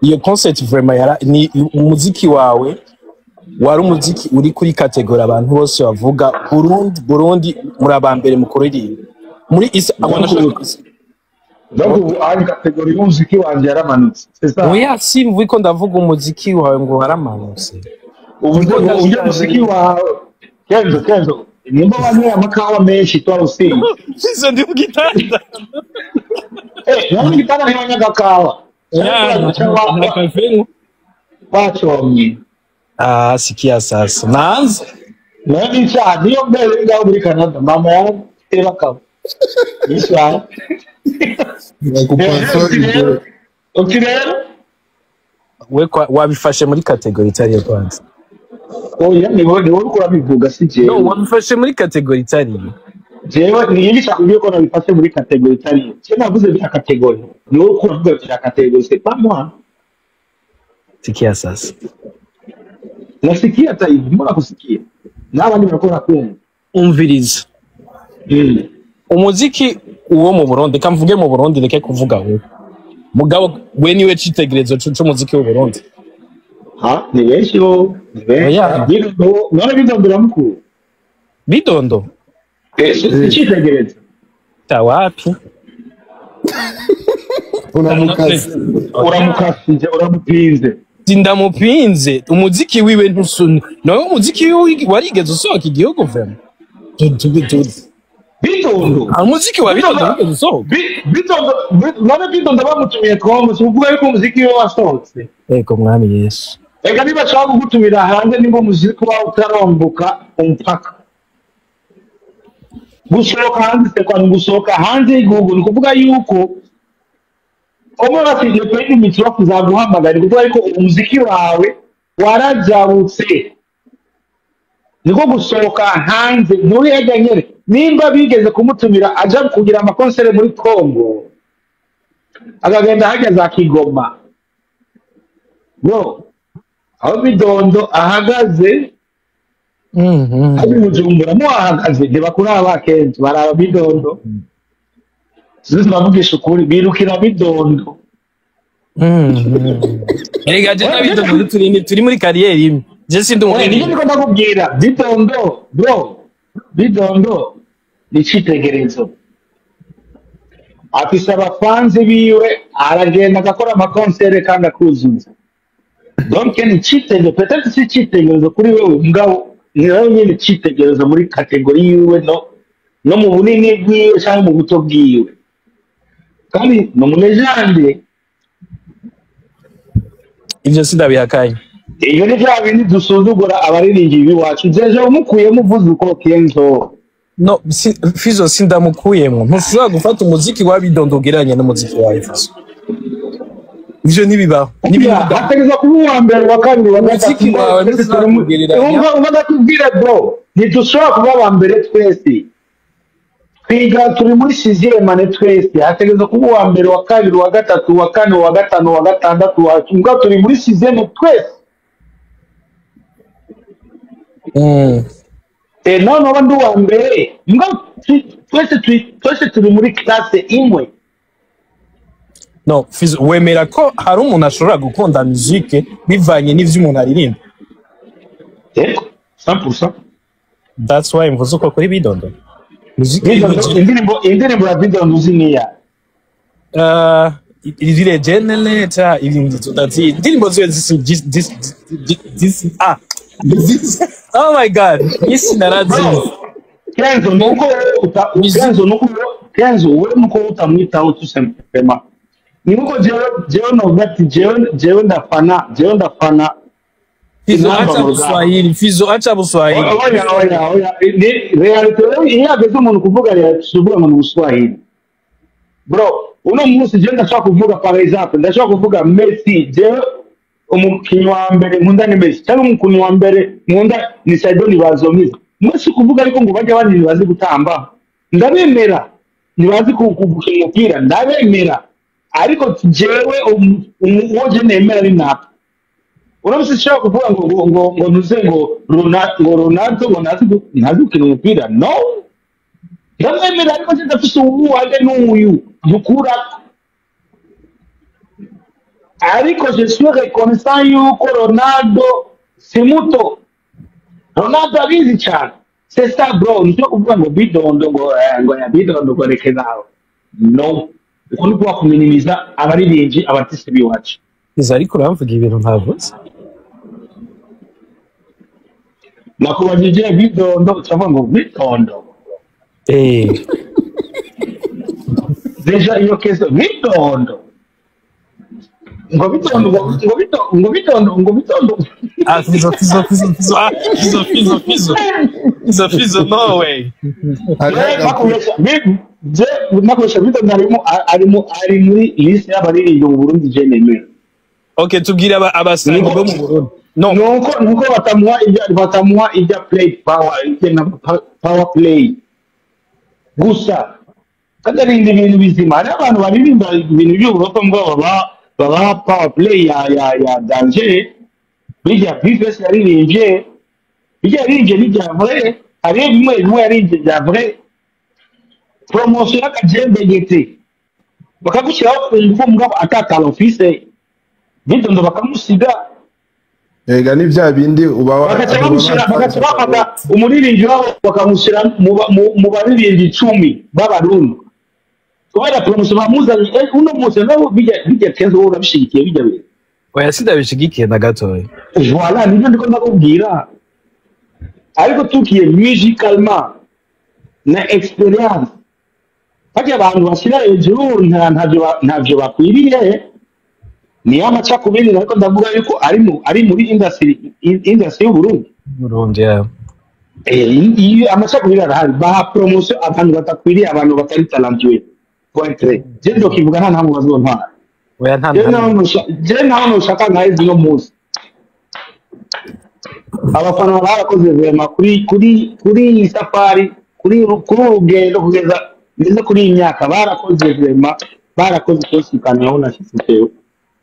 iyo concert vraiment ni umuziki wawe wari umuziki uri kuri kategori abantu bose bavuga Burundi muri abambere mu kuririmba muri isa donc ari kategori y'umuziki wanje yaramanutse. Oya si mvuko ndavuga umuziki wawe ngo waramanutse. Uburyo umuziki wawe Kenzo nimba wanyweye amakawa menshi twarusinze. Izo ndi mugitanda. Nani gitanda ni wanyagakawa. Na kafengu bachomye. Sikia sasa naanza nani cha niyo mbele ngao muri Canada mama yangu tera kawa isha nakupasori okirero we wabifashe muri kategori itari kwanza. Oya ni wowe ukora bivuga si je. No, wabifashe muri kategori itari. Jewe ni shaka ko nabifashe muri kategori itari. Je navuze bya kategori. Ni wowe ukora bya kategori c'est pas moi. Sikia sasa. Nasikia hata hivi, mbona kusikia? N'abandi barakora kumva. Umviriza. Umuziki uwo mu Burundi kamvuge mu Burundi reke kuvuga we. Mugabo we niwe citegerezo cy'umuziki w'u Burundi. Ni benshi bo. Bidondo, none bidondo ramukuru. Bidondo. Citegerezo. Tawapi. Uramupinze. Sindamupinze umuziki wiwe ntusuni nawe umuziki wiwe warigeze usohoka igihugu vema Bidondo umuziki wa Bidondo wigeze usohoka Bidondo bamutumiye twomwe uvuga yuko umuziki wiwe wasohotse. Ego mwami Yesu. Ega niba ashaka kugutumira hanze nimba umuziki wawe utarombuka umpaka gusohoka hanze se kwa gusohoka hanze y'igihugu ni kuvuga yuko umwe bafite pendi mitro kuzaguhamagara kuko ariko umuziki wawe warajabutse niko gusohoka hanze muri yajyanye nimba bigeze kumutumira aja kugira amakonsere muri Congo akagenda hajya za Kigoma bro aho Bidondo ahagaze ari Bujumbura mo ahagaze de bakuri abakenzi baraba Bidondo zizo bavugisha ukuri birukira Bidondo erega je na Bidondo turi muri kariyeri imwe je sindi umugeni niko ndakubwira Bidondo bro Bidondo ni citegerezo afise abafanzi biwe aragenda agakora amakonsere kandi akuzuza donc ni citegerezo peut-être si citegerezo kuri wewe mugabo ni nawe nyine citegerezo muri kategori yiwe no mu bunini bwiwe cyangwa mu buto bwiwe kandi no munejande ivyo sindabihakanye iyo ni bya bindi dusuzugura abariringi biwacu jeje umukuyemo uvuze uko Kenzo no Fizo sindamukuyemo ntushobora gufata umuziki wa Bidondo ugereranya n'umuziki wa Fizo ivyo nibibaho hategeza kuba uwa mbere wa kabiri wa gatatu umva kubwira bro ntidushobora kuba aba mbere twese twiga turi muri 6e ane twese hategeza kuba uwa mbere wa kabiri wa gatatu wa kane wa gatanu wa gatandatu wa cyumva turi muri 6e twese no bandi uwa mbere twese turi muri classe imwe no Fizo wemera ko hari umuntu ashobora gukunda musique bivanye n'ivyo umuntu aririmba 100%. That's why mvuze uko kuri Bidondo indirimbo ya Bidondo uziniya izire geneleta ibindi tutati indirimbo ziwe oh my god isi narazi Kenzo wewe nuko utamwitaho tusempema nimuko jewe no bati jewe ndafana Fizo acha Buswahili Fizo acha Buswahili oya ni reality iyo ageze umuntu kuvuga reality mu Buswahili bro uno munsi je ndashaka kuvuga par exemple ndashaka kuvuga Messi jewe umukinyi wa mbere nkunda ni Messi cyangwa umukinyi wa mbere nkunda ni Saidoni bazomiza mwese kuvuga ariko ngo bajya bandi bazi gutamba ndabemera nibazi kugukina umupira ndabemera ariko jewe uwoje nemera ari napa urabise cyangwa kuvuga ngo nuze ngo Ronaldo ngo nazi gukina umupira no ndabemera ariko ndafise uwuhage n'uyu dukura ariko je suis reconnaissant yuko Ronaldo si muto Ronaldo abizi cyane c'est ça bro nicyo kuvuga ngo Bidondo ngo ya Bidondo ngo reke nawe no uko ni kuba kuminimiza abariringi abatisi biwacu izo ariko uramvuga ibintu ntavuze nakubajije Bidondo cyangwa ngo Bidondo deja iyo kezo Bidondo ngo Bidondo ah Fizo no way nakoresha Bidondo ari muri liste y'abariringi mu Burundi je nemera okay tubwira abasangi bo mu Burundi no nuko batamuha ijya play power ijya power play gusa kadarinda ibintu bizima hari abantu baririmba ibintu by'uburofa ngo baba power play ya danger bijya bifes yaririmbye bijya vrai hari bimwe yaririmbye bya vrai promotion y'akajembe gete bakagushyiraho kumva mugabo atakala office Bidondo bakamusiga ega ni bya bindi uba bakamushyira umuririmbyi wabo bakamushyira mu baririmbyi 10 b'abarundi kubera promotion bamuzanye uno munsi nabo bijya Kenzo urabishigikiye bijya bire oya sindabishigikiye na gatoya voilà nibyo ndiko ndakubwira ariko tukiye musicalement na experience bajya abantu bashyira hejuru ntavyo bakwiriye ni amacakubiri ariko ndavuga yuko ari muri industry y'Uburundi iyo amacakubiri arahari baha promotion abantu batakwiriye abantu batari talentueux point je ndo kivuga nta ntamwe bazontwara oya nta je naho nushaka nka izi no munsi abafana barakoze vema kuri iyi safari kuri urugendo kugeza ndetse kuri iyi myaka barakoze vema barakoze kusikana aho nashyizeho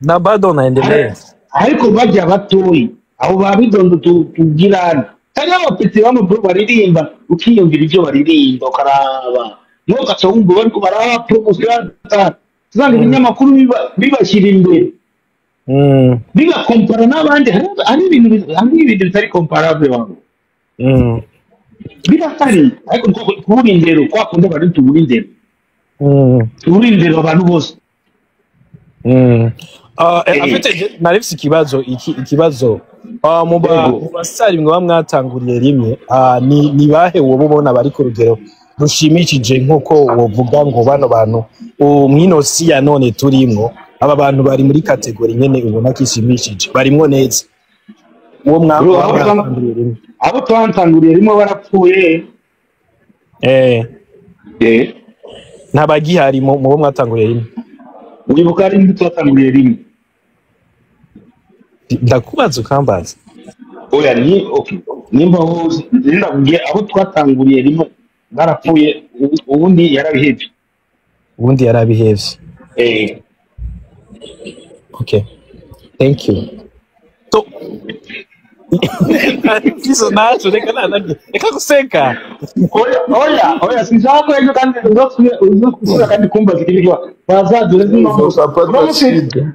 na bado naendelea ariko bajya batoyi abo babidondo tugirana kandi abapeti bamwe baririmba ukiyumvira ibyo baririmba ukaraba nukaca wumva bariko baraba promotion tuzanga ibinyamakuru bibashyira imbere bigakompara n'abandi hari ibintu bitari comparable babo birahari ariko kubura indero kwakunda bari tubura indero tubura indero abantu bose afite narifise ikibazo mu basari mwe bamwatanguriye rimwe ni bahe wowe ubona bari ku rugero rushimishije nk'uko wovuga ngo bano bantu mw'inosi ya none turimwo aba bantu bari muri kategori nyene ubona kishimishije barimwo neza uwo mwatanguriye rimwe abo twantanguriye rimwe barapfuye ntabagihari mu bo mwatanguriye rimwe uribuka ari ndi twatanguriye rimwe ndakubaza ukambaza oya ni okay nimba hoze ndabwiye abo twatanguriye rimwe barapfuye ubundi yarabihevye okay thank you so hizo nacho reka kuseka oya sinzako ejo kandi uzokuza kandi kumbaza ikibirwa bazadure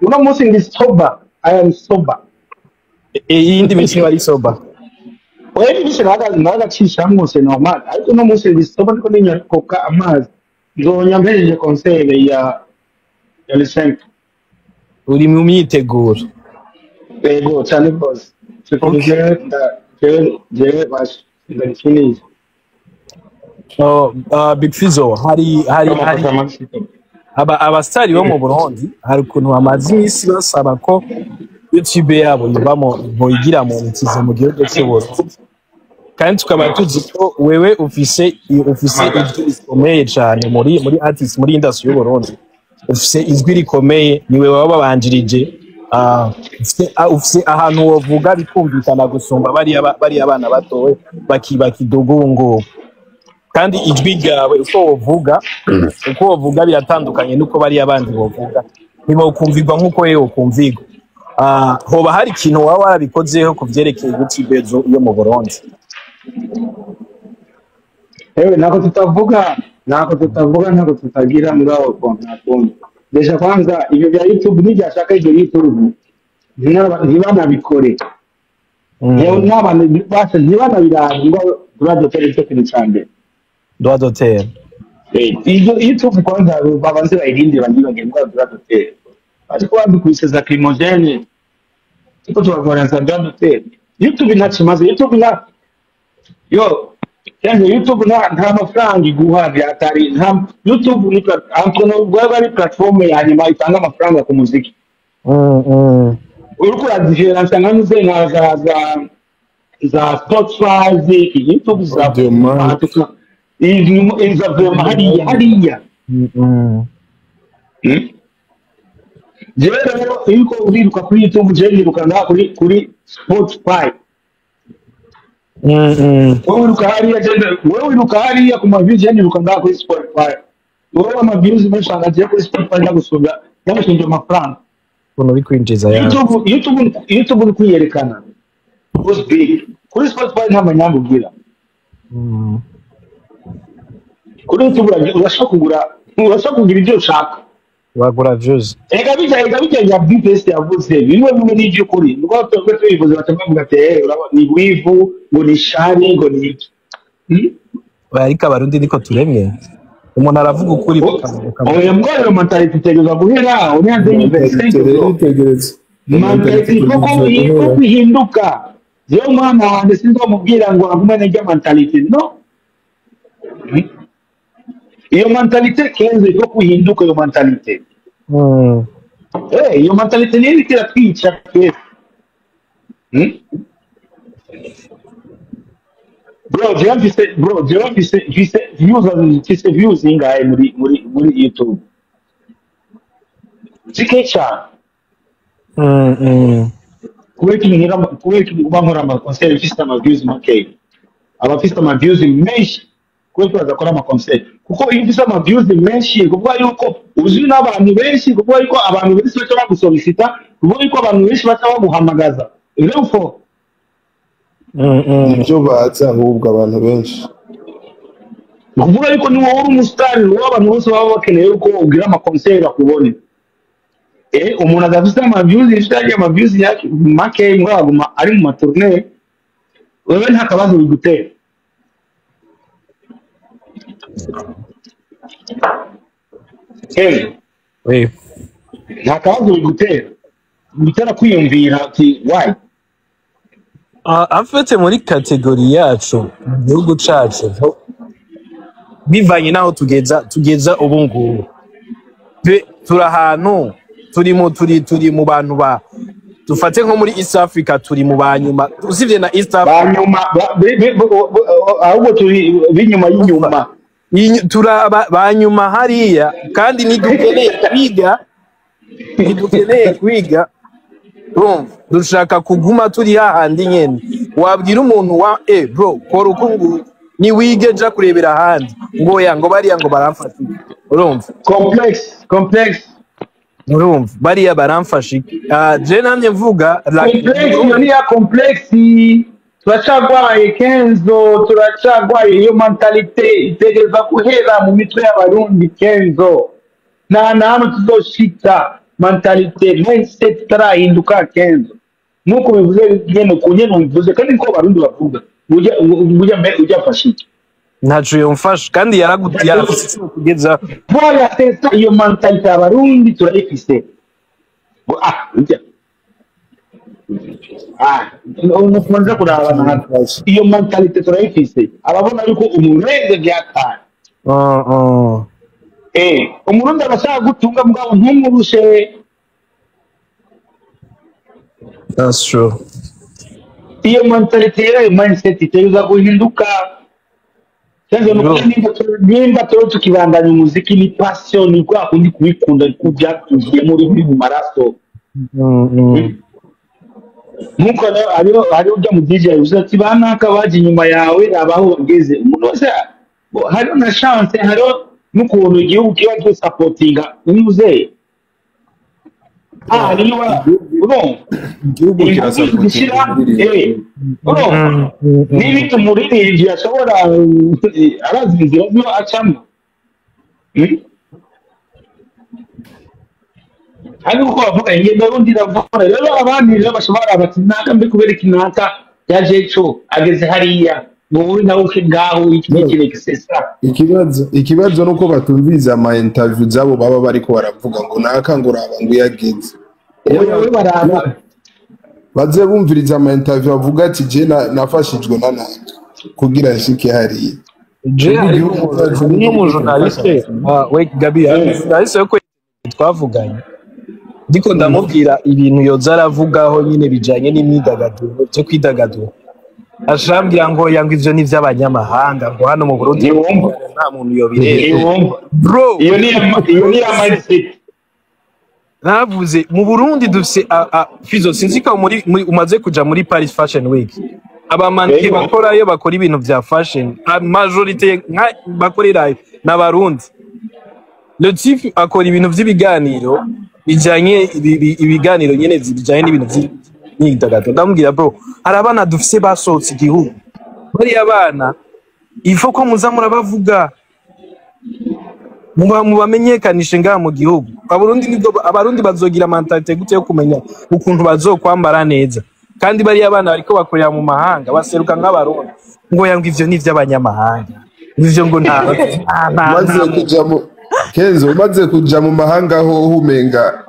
uno munsi ndi sober I am sober iyindi minsi wari sober oya ibishe nagacisha mwose normal ariko uno munsi ndi sober niko ninyakoka amazi nzonya mpejeje conseil ya L5 uri mu myiteguro yego cyane boss Big Fizzo hari abastari bo mu Burundi hari ukuntu bamaze iminsi basaba ko YouTube yabo boyigira mu ntizo mu gihugu cy'Uburundi kandi tukaba tuzi ko wewe ufise ijwi rikomeye cyane muri artist muri industry y'Uburundi ufise ijwi rikomeye niwe waba babanjirije ufise ahantu wovuga bikumvikana gusumba bari abana batowe bakidogungo kandi ijwi ryawe uko wovuga biratandukanye nuko bari abandi bovuga niba ukumvirwa nkuko yewe ukumvirwa hoba hari ikintu waba warabikozeho kuvyerekeye YouTube yo mu Burundi nako tutagira muri aho konti desha kwanza ibyo bya YouTube nijashaka ibyo YouTube ntibanabikore n'abantu basa ntibanabiranga ngo turadotere cyo kintu cyane dodotere ibyo YouTube kwanza babanze bayirinde bagire ngo turadotere ariko babikwiseza crimogene tipo tubagora za dodotere YouTube ntakimaze YouTube na YouTube nta mafaranga iguha byatari nta YouTube ni platform ya nyuma itanga amafaranga ku muziki uriko uradifference nkanuze za Spotify YouTube za iza vema hariya jewe rero yuko uriruka kuri YouTube jewe niruka ngaha kuri Spotify wewe wiruka hariya ku maviews yani niruka ngaha kuri Spotify wowe amaviews menshi je kuri Spotify ndagusubya amafaranga uno bikwinjiza YouTube uri kwiyerekana was big kuri Spotify nta manyambugira kuri YouTube urashaka kugira ibyo ushaka wagura views ega bijya ya BPS yavuze bimwe n'ibyo kuri ngo twebwe twivuze batavuga ati ni wivu ngo ni shani ngo ni iki ariko abarundi niko turemye umuntu aravuga ukuri oya mbona mentality tegeza guhera unyanze yitegereza mentality ko kuhinduka yo mwana wande sinzomubwira ngo agume n'ijya mentality no iyo mentality kenze ko kuhinduka iyo mentality iyo mentality ni ikira twica twese bro views ingahe muri YouTube zike cyane kubera bankora amakonseri ifite amaviews make abafite amaviews menshi kubera bazakora amakonseri kuko iyo ufite amaviews menshi kuvuga yuko uzwi n'abantu benshi kuvuga yuko abantu benshi baca bagusolicita kuvuga yuko abantu benshi baca baguhamagaza rero nibyo baza ahubwo abantu benshi kuvuga yuko ni wowe uri umusitari w'abantu bose baba bakeneye yuko ubwira amakonseri bakubone umuntu adafite amaviews ifite amaviews yake make mwaguma ari mu matournée wewe nta kabazo bigutera nta kabazo bigutera kwiyumvira ati why afite muri kategori yacu mu gihugu cacu bivanye naho tugeza ubu ngubu turi ahantu turi mu bantu dufate nko muri East Africa turi mu banyuma usibye na East Africa ahubwo turi binyuma y'inyuma banyuma hariya kandi ntidukeneye kwiga dushaka kuguma turi hahandi nyene wabwira umuntu bro kora ukungu ni wige ja kurebera ahandi ngo bariya ngo baramfasha urumva complex urumva bariya baramfasha je namye mvuga complex turacagwaye Kenzo turacagwaye iyo mentalite itegereza guhera mu mitwe y'abarundi Kenzo hano tuzoshita mentalite mindset tarahinduka Kenzo nuko bivuze ngene kunyene bivuze kandi ko abarundi bavuga ujya fashiki ntacu yomfasha kandi yaragutse kugeza voilà c'est ça iyo mentalite y'abarundi turayifise nukumanza kurabana iyo mentalite turayifise ababona yuko umurenge byataye umurundi abashaka gutunga mugabo ntumurushe that's true iyo mentalite yayo mindset itegereza guhinduka cyangwa nimba tukibandanya umuziki ni passion ni kwa kundi kubikunda kubyakugiye muri mu maraso nuko ari ujya mu DJ uza ati banaka baje inyuma yawe abaho bageze umuntu wese hari na chance hari n'ukuntu igihugu kiba cyo supportinga umuze niba igihugu kirasapota n'ibintu umuririmbyi ashobora arazi inzira ziba acamo ariko uko bavuga ingendo rundi ravura rero abandi rero bashobora bati naka mbe kubera ikinaka yaje cyo ageze hariya wowe nawe ngaho ikimikire gisesa ikibazo nuko batumviza ama interview zabo baba bariko baravuga ngo naka ngo uraba ngo yageze wowe baraba baze bumviriza ama interview bavuga ati je nafashijwe nana kugira nshike hariya je n'umujournaliste we Gabi journaliste ko twavuganye ndiko ndamubwira ibintu yoza aravugaho nyine bijanye n'imyidagaduro cyo kwidagadura ashambira ngo yango ivyo ni vy'abanyamahanga ngo hano mu Burundi nta muntu yobireba bro iyo ni mindset navuze mu Burundi dufise Fizo sinzi ko muri umaze kuja muri Paris Fashion Week abamanike bakorayo bakora ibintu vya fashion majorité bakorera n'abarundi le type akora ibintu vy'ibiganiro bijanye ibiganiro nyene bijanye n'ibintu vy'imyidagaduro ndamubwira bro arabana dufise basohotse igihugu bari abana ifo ko muza murabavuga mubamenyekanishe ngaha mu gihugu abarundi bazogira mentalite gute yo kumenya ukuntu bazokwambara neza kandi bari abana bariko bakorera mu mahanga baseruka nk'abarundi ngo yango ivyo ni vy'abanyamahanga ivyo ngo maze kuja mu Kenzo umaze kuja mu mahanga ho humenga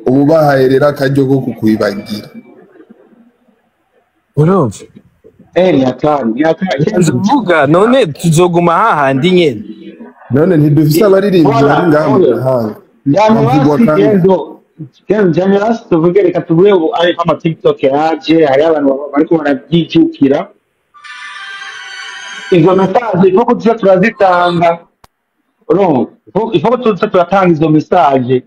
ububahaherera akaryo ko kukwibagira urumva vuga none tuzoguma hahandi nyene none ntidufise abaririmbyi bari ngaha mu mahanga Kenzo tuvuge reka tuvuge ari kama TikTok yaje hari abantu bariko barabyijukira izo message kuko tuza turazitanga ifo tuza turatanga izo message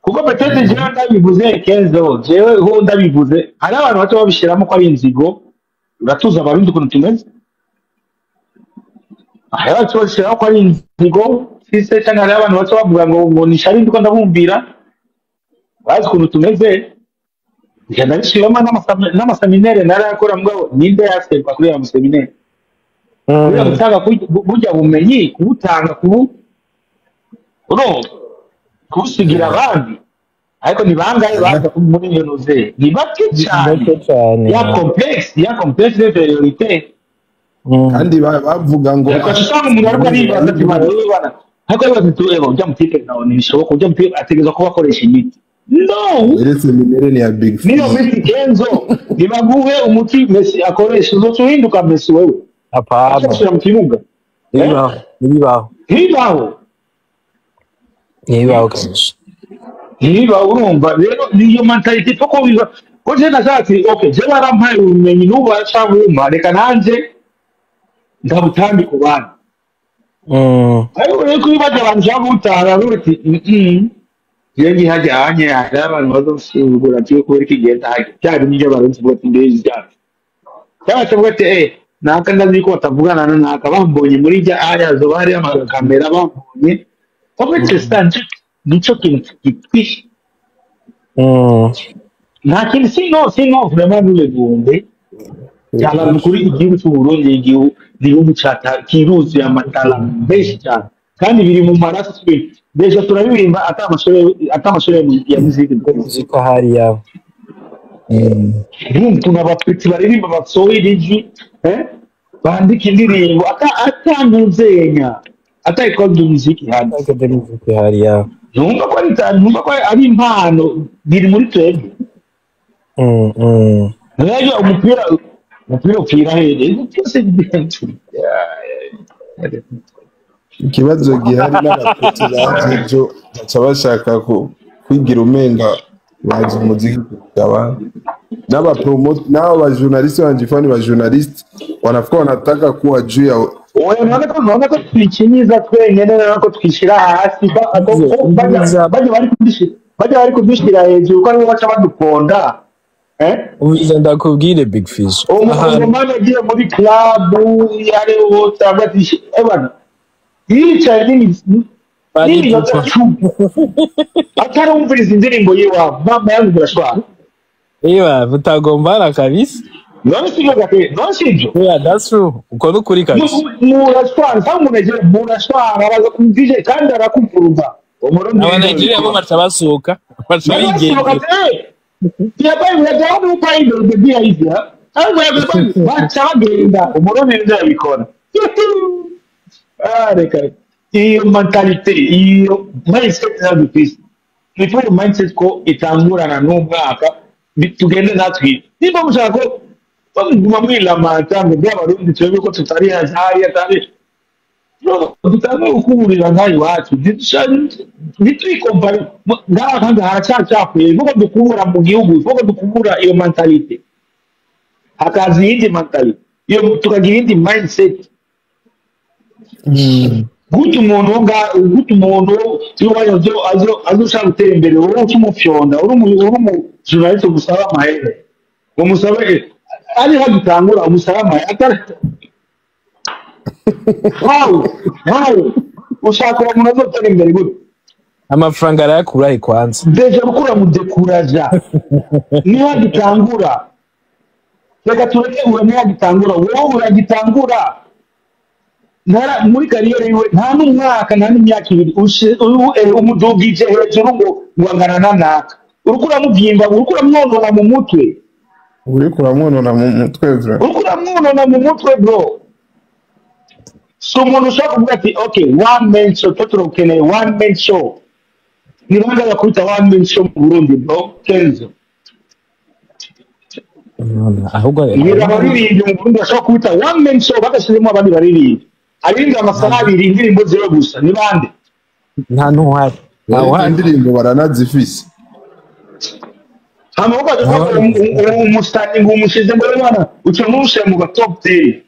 kuko petete jewe ndabivuze Kenzo jewe ho ndabivuze hari abantu bato babishiramo ko ari inzigo uratuza abarundi ukuntu tumeze hari abantu babishiramo ko ari inzigo sise cyangwa hari abantu bato bavuga ngo nishari ndiko ndabumbira bazi ukuntu tumeze ngenda bishiramo n'amaseminaire narakora mugabo ninde yaserwa kuri ya seminaire Kuya gutanga burya bumenyi kubutanga kubusigira abandi ariko ni bangahe baza muri iyo noze ni bake cyane ya complexe de priorité kandi bavuga ngo ashaka umuntu ariko aribaza ati bana ariko bibaza tuego ujya mu tipe nawe nishoboka ujya mu tipe ategeza kuba akoresha imiti no eretse minere ni ya big fish niyo miti Kenzo nibaguhe umuti Messi akoresha uzohinduka Messi wewe apana ashaka mu kibuga nibaho kabisa niba urumva rero niyo mentality poko biba ko je nashatse okay je barampaye ubumenyi n'ubu acabuma reka nanje ndabutambi ku bana ariko rero kubibaje abantu cyabutara ruti je ngihajyanye hari abantu bazosubura cyo ko kigenda cyari n'ibyo baronse bwo ndezi cyane cyangwa bwate naka ndazi ko batavugana naka bambonye muri jya aya zo bari amakamera bambonye Obete stanje nicho kintu kipishi. Na kindi sino vraiment nous le bonde. Cyala mukuri igihugu cy'u Burundi igihugu kiruzi amatala benshi cyane kandi biri mu maraso twe deje turabirimba atamashure ya muzika hari yawe tuna bapiti baririmba basohoye ijwi bandika indirimbo atanuzenya ata école de musique hari yawe numva ko ari impano biri muri twebwe rero umupira upfira hehe cyose ikibazo gihari n'abakozi bajejo baca bashaka kwigira umenga bazi umuziki kugaba n'aba journaliste wanjifani ba journaliste wanafuka wanataka kuwa juu ya naona ko twikiniza twenyene nako twishira hasi bajya bari kudushira hejuru ko aribo baca baduponda ubiza ndakubwire Big Fish umwana agiye muri club yari wose abati ebana yicaye nini atarumviriza indirimbo yiwa mama yangu birashwara mutagombana kabisa none sivyo yeah that's true uko nukuri kabisa murashwara cyangwa murashwara baza kumvije kandi arakuvuruza Nigeria bo basohoka bigenga yabaye yajyaho upaye de bia hivi bagenda umurundi ndio yabikora reka iyo mentalite iyo mindset ya bifisi ni mindset ko itangurana n'umwaka tugende natwe niba mushaka ko baguma mwilama cyangwa by'abarundi twebwe ko tutari hazari atari dutanga ukuburira ngayi wacu nitwikompare ngaha kandi haracyacakuye nuko dukubura mu gihugu nuko dukubura iyo mentalite hakaza iyindi mentalite iyo tukagira iyindi mindset guta umuntu iyo azoshaka gutera imbere wowe ukimufyonda uri mu journaliste gusaba amahera umusabe ari hagitangura umusaba amahera Wow, ushaka umuntu azotera imbere gute amafaranga arayakurahe kwanza deje gukura mu dekuraja niho agitangura reka tureke niho agitangura wowe uragitangura muri kariyeri yiwe nta n'umwaka nta n'imyaka ibiri umudugije hejuru ngo ngana nanaka uriko uramubyimba uriko uramwonona mu mutwe bro so umuntu ushaka kuvuga ati okay one man show turukeneye one man show ni banga bakubita one man show mu Burundi bro Kenzo ahubwo niba baririmbye mu Burundi bashaka kubita one man show bagashyiramo abandi baririmbye arinda amasaha abiri indirimbo zero gusa ni bande nta ntuhari indirimbo baranazifise hano uko umusitani ngo umushize mbere bana uca n'ushe mu top 10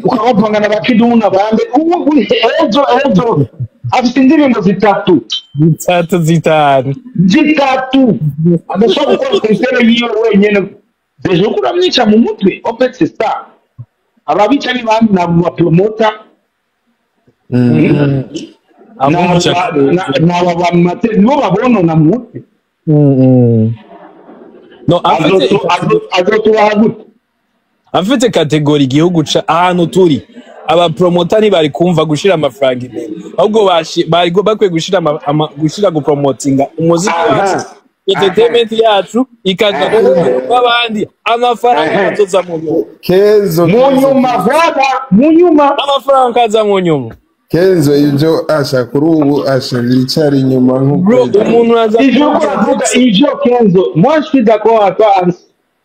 ukabapanga na bakiduna bande ejo afite indirimbo zitatu zitanu adashobora gukora konsere yiwe wenyine deje uko uramwica mu mutwe opetse star ababica ni bandi nabo bapromota n'aba bantu nibo babonona mu mutwe no afite kategori igihugu ca ahantu turi abapromota ntibari kumva gushira amafaranga imbere ahubwo bari bakwiye gushira gupromotinga umuziki wacu entertainment yacu ikaza n'abandi amafaranga atoza mu nyuma Kenzo mu nyuma amafaranga aza mu nyuma Kenzo ibyo asha kuri ubu asha yicara inyuma bro umuntu aza ivyo Kenzo moi je suis d'accord avec toi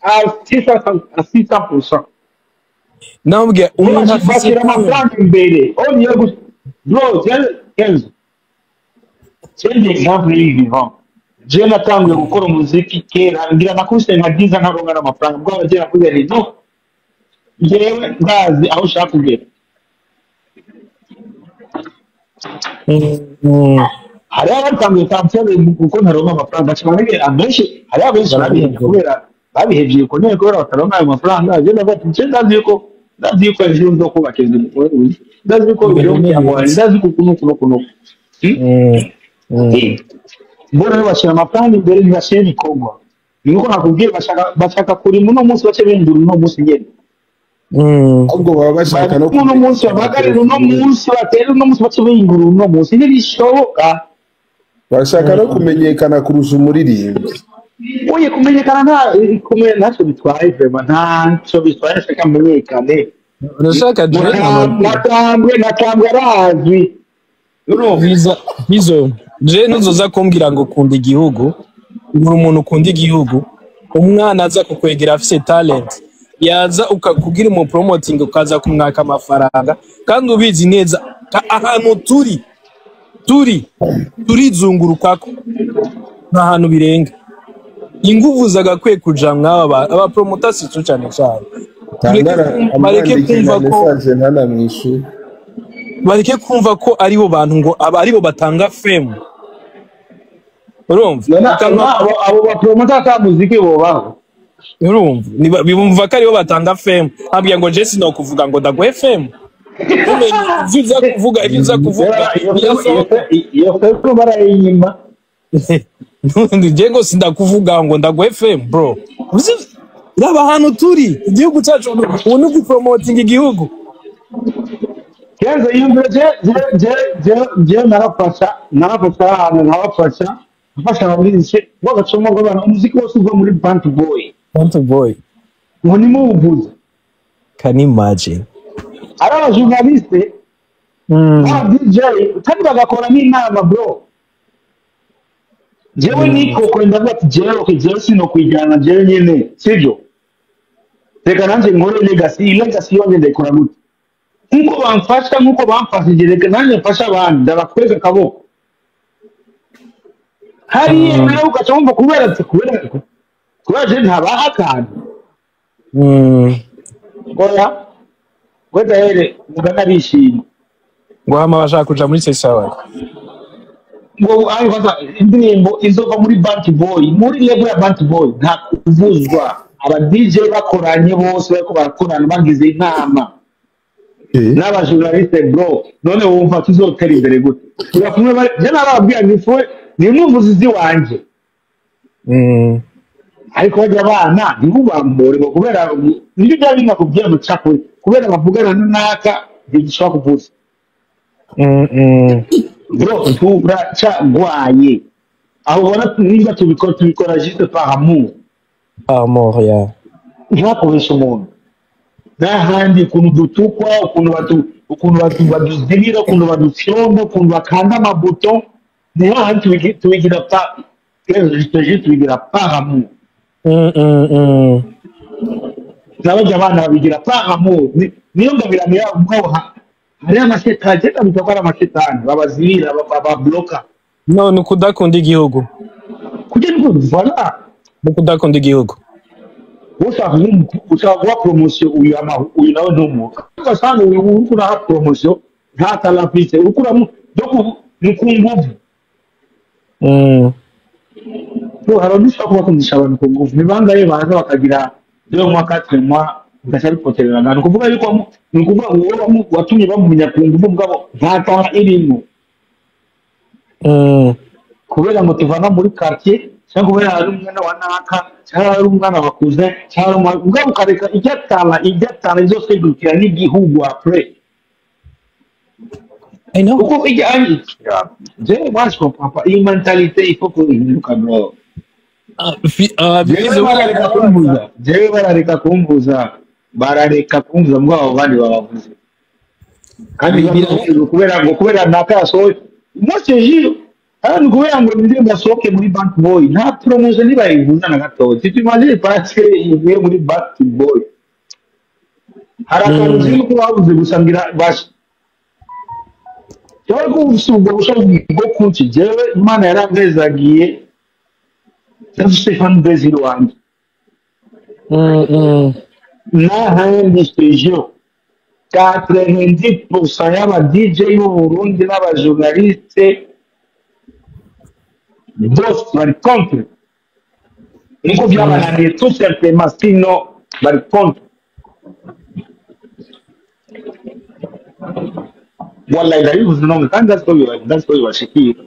à 600%. Nambwe umuntu afasira amafaranga imbere niyo bro Kenzo c'est exemple vivant je natangiye gukora umuziki kera ngira nakuse nkagiza nkaronga n'amafaranga bwo abagera kuri rero jewe ndazi aho ushaka kugera hari abatangiye kampiyoni kuko ntaronka amafaranga cyane abenshi hari abenshi babihebye kubera babihebye uko kubera bataronka ayo mafaranga je ndazi yuko ejo ndo kubaka inzu ndazi yuko ndazi kuno mbona bashyira amafaranga imbere ntibashyire ibikorwa niko nakubwiye bashaka kuri muno munsi bace bindura uno munsi nyene ahubwo baba bashaka no uno munsi babagarira uno munsi batera uno munsi bace bindura uno munsi ntibishoboka bashaka no kumenyekana kurusha umuririmbyi oye kumenyekana ntacyo bitwaye vrema ntacyo bitwaye shaka amenyekane urashaka natambwe arazwi bizo je nuzoza kumbwira ngo kunda igihugu uri umuntu ukunda igihugu umwana aza kukwegera afise talent yaza ukakubwira mu promoting ukaza kumwaka amafaranga kandi ubizi neza ahantu turizungurukako n'ahantu birenga inguvu zagakwiye kuja mwaba aba promoters cyo cyane bareke kumva ko aribo bantu ngo aribo batanga fame urumva abo bapromota ka muziki bobaho urumva bibumva ko aribo batanga fame abwiye ngo Jesse no kuvuga ngo ndaguhe fame umenye kuvuga ibyo kuvuga iyo fame barayinyima Ndijengo sindakuvuga ngo ndaguhe fame bro raba hano turi igihugu cyacu ubu ni promoting igihugu Kenzo yumvira je narafasha ahantu nkabafasha gufasha ababirisi bagacamo abantu umuziki wose uva muri Bant Boy ngo ni muvuze can imagine ari abajournaliste DJ kandi bagakora n'inama bro jewe niko kwenda bati jewe sino kwijana jewe nyene sivyo reka nanje nkore legacy yonye ndekora gute nkuko bamfasha nkuko bamfashije reka nanje mfasha abandi ndabakwega kaboko hari nawe ukacomba kubera je ntabaha kandi oya wenda here mugana bishimye ngo hama bashaka kuja muri sesawa ngo ayifaza indirimbo izova muri Bant Boy muri level ya Bant Boy nta kuvuzwa aba DJ bakoranye bose bariko barakorana bagize inama n'abajournaliste bro none wumva tuzotera imbere gute turakumwe je narababwira nifwe ni umuvuzi wanje ariko bajya abana ntibubambore ngo kubera nibyo bya bintu nakubwiye mu cakwe kubera bavugana n'aka gishobora kuvuza bro turacagwaye aho ubona niba tubikora juste par amour ya ntibakoresha umuntu n'ahandi ukuntu dutukwa ukuntu baduzibira ukuntu badufyonda ukuntu bakanda amabuto niho handi tubigira tubigira par amour n'abajya abana babigira par amour niyo ngabirano yabo ubwabo hari amashetani cyangwa bikaba ari amashetani babazibira bababloka none kudakunda igihugu kugira ngo voilà kudakunda igihugu ushaka guha promotion uyu nawe ntumuka ugasanga uyu uraha promotion nta talent uriko ni ku nguvu. So harabishwa kubakundisha abantu ku nguvu. Ni bangahe baza bakagira 2 mois 4 mois ugasaba ipoterera. Ni kuvuga yuko ni kuvuga uwo watumye bamumenya ku nguvu mugabo ntatanga irimo. Kubera ngo tuvana muri quartier cyangwa kubera ari umwana wa naka cyangwa ari umwana wakuze cyangwa mugabo kareka ibyatana zose dukira n'igihugu après. I know. Uko ijya je moi je comprends pas iyi mentalité il faut que ihinduka bro. Barareka kumvuza mbwa abo bandi babavuze kandi kubera nakasohoye mwaseje hano kubera ngo ndirimbo yasohoke muri Bank Boy nta promotion nibayivuza na gato tumaze pase ivuye muri Bank Boy harakaru ziko bavuze gusangira bashi cyo gusubwa gushobora bwo kunci jewe Imana yarangezagiye Stefan Bezil wanjye n'ahandi station 90% y'aba DJ b'u Burundi n'abajournaliste bose bari contre niko byabananiye tout simplement sinon bari contre wallahi ndabivuze none kandi that's why bashikira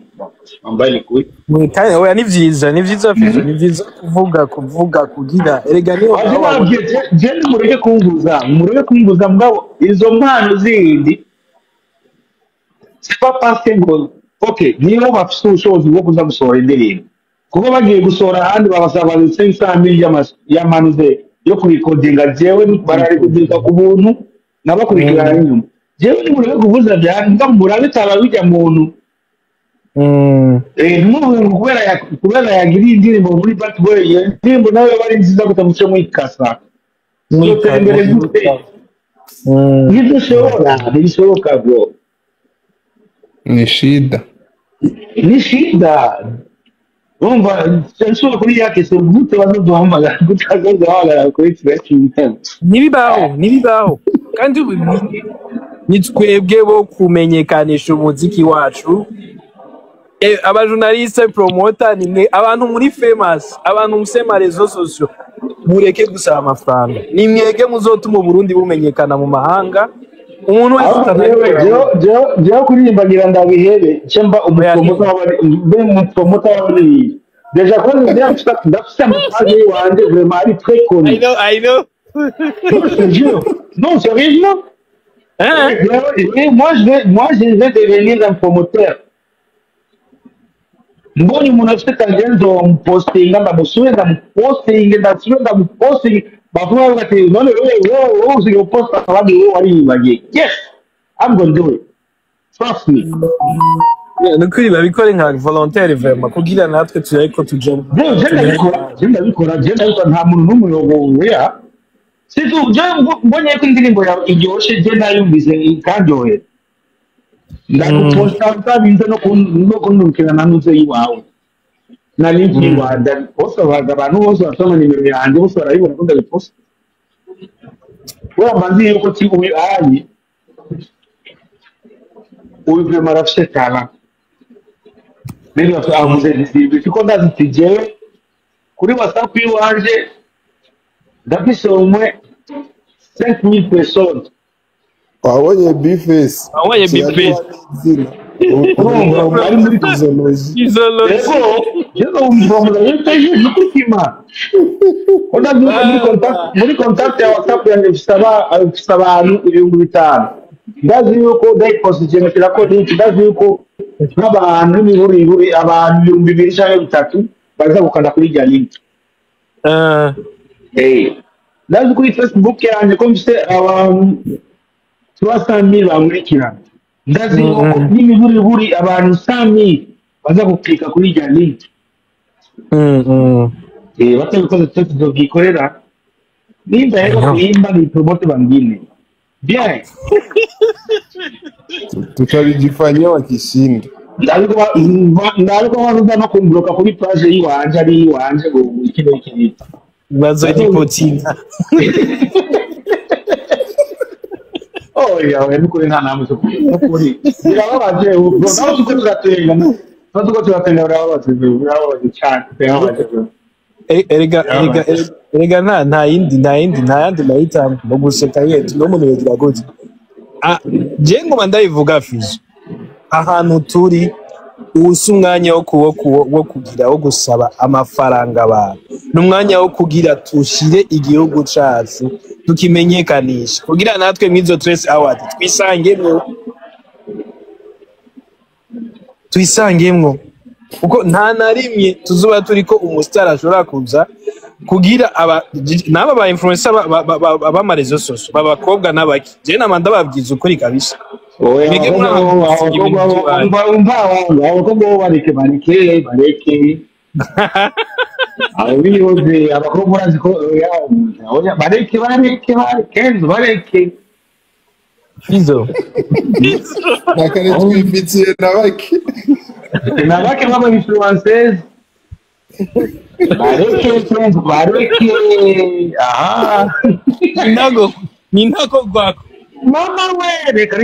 ambaye kuri kandi oya ni vyiza fizo ni vyiza kuvuga kugira erega niyo je mureke kumvuza mugabo izo mpano zindi c'est pas parce que okay niyo bafite ubushobozi bwo kuza gusohora indirimbo kuko bagiye gusohora ahandi babasaba 500,000 y'amanuze yo kurikodinga jewe bararikodinga ku buntu nabakurikirana inyuma jewe ni mureke kuvuza bya murabe tababijya muntu kubera yagiriye indirimbo muri Bank Boy indirimbo nawe bari nziza gutamuce mu ikasa imbere gute nidushoboka bro ni shida umva nshobora kuri yake se gute bazoduhamagara gutazoduhamagara kuri Twitter nibibaho kandi ni twebwe bo kumenyekanisha umuziki wacu abajournaliste promoter nimwe abantu muri famous abantu musema rezo sociaux mureke gusaba amafaranga nimwege muzotuma Burundi bumenyekana mu mahanga umuntu wese je kuririmbagira ndabihebe chemba umupromoter wabari deja ko ndafite amafaranga wanje vraiment ari très connu I know non sérieusement moi je vais devenir un promoteur. Mbonye umuntu afite tangenzo postinga ndamusubiza ndamupostinga bavuga bati none wewe usigo posta abandi wewe wari bagiye yes I'm going to do it trust me nukuri babikore nka volontaire vraiment kugira natwe tureko tujamo ndabikora nta muntu n'umuyobozi ya situ mbonye ko indirimbo ya iryoshe je nayumvise kanjohe ndakuposta utabize no kunukira nanuze iwawe nari wanda posta abantu bose basoma nimero yanjye bose barayibona ko ndabiposta manzi yuko ti uyu ari uyu vraiment arafite talent nari avuze ndizibye ko ndazitijewe kuri WhatsApp iwanje ndafise umwe 5000 personnes wabonye Bface ari muri muri contact ya WhatsApp yanjye bisaba abantu 5,000 ndazi yuko daypost genetira ko ndazi yuko n'abantu n'iburi abantu 2,000 cyangwa 3 baza gukanda kuri ya link ndazi kuri Facebook yanjye ko mfite abantu 300,000 bamurikirana ndazi yuko n'iburi abantu 100,000 baza guklika kuri ya link batabikoze tuzogikorera nimba rero kuimba ni promote bangine bien tukabijifanyia wakishinda ndaliko waruza no kumbloka kuri page yiwanje ari yiwanje ngo ikino bazo ripotinga Oh ya we nukuri nta namwe nukuri birababaje ubwo nawe uko turatenga nawe uko turatenga birababaje cyane birababaje erega nta yandi mahitamo no guseka yetu no muntu yagira gute je ngoma ndayivuga Fizo ahantu turi ubusa umwanya wo kugira wo gusaba amafaranga abantu n'umwanya wo kugira tushire igihugu cacu tukimenyekanisha kugira natwe mwizo Trace Award twisangemwo uko nta na rimwe tuzuba turiko umustar ashobora kuza kugira n'aba ba influencer b'amarezo soso babakobwa n'abaki je namanda babwiza ukuri kabisa Mege abakobwa bareke abiyoze abakobwa urazi ko bareke Fizo nakare twifitiye nabake baba influencers bareke aha ninago gwako mama we reka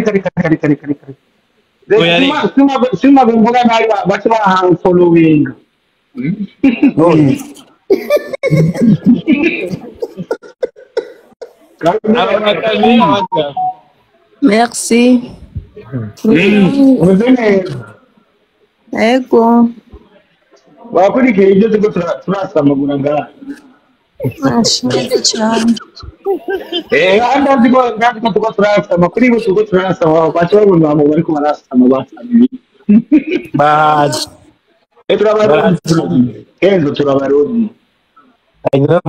sima bengura nayo bacha bahang following Merci. Ego. Wakurikiye ibyo tuko turasamagura ngaha. Ashimwe cyane. Ndiko tuko turasama kuri bo tuko turasama bacha babona mu bariko barasama basami. Baje. Turabarundi. Kenzo turabarundi. Ayira.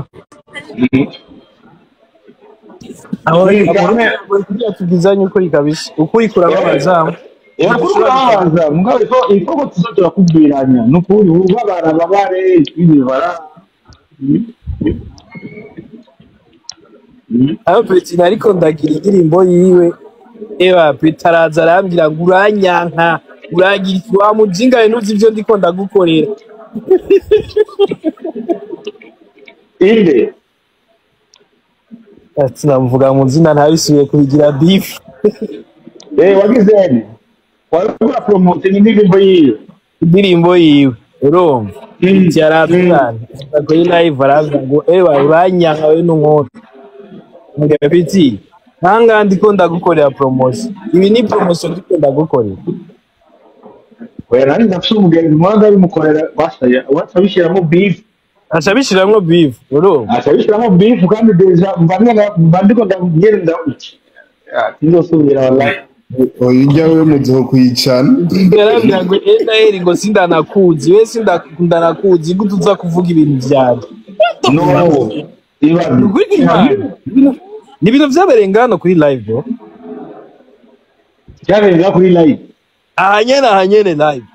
Aho tugizanye ukuri kabisa ukuri kurababaza kurababaza mugabo iko tuzotora kubwiranya nukuri ubabara babare ibibara aho Petit ariko ndagira indirimbo yiwe eba Petit araza arambwira ngo uranyanka uragira wa mujingaye nuzi ivyo ndiko ndagukorera inde ati namuvuga mu nzina ntabisubiye kubigira beef wagizene wabura promote indirimbo yiwe urumva cyarabana kuri live aravuga ngo ewa uranyanka we n'unkota ngo Petit nanga ndiko ndagukorera promotion ibi ni promotion ndiko ndagukorera nari ndafite umugenzi mwanga bimukorera wasabishiramo beef ashabishiramwo beef urumva ashabishiramwo beef kandi deja mbandiko ndagenda ndosubira wallahi oyinja we muzo kuyicana ndarambira ngo eri ngo sindanakuzi we sindanakuzi gutuza kuvuga ibintu byawe no ni ibintu vyabereye ngano kuri live bro vyabereye kuri live ahanyene live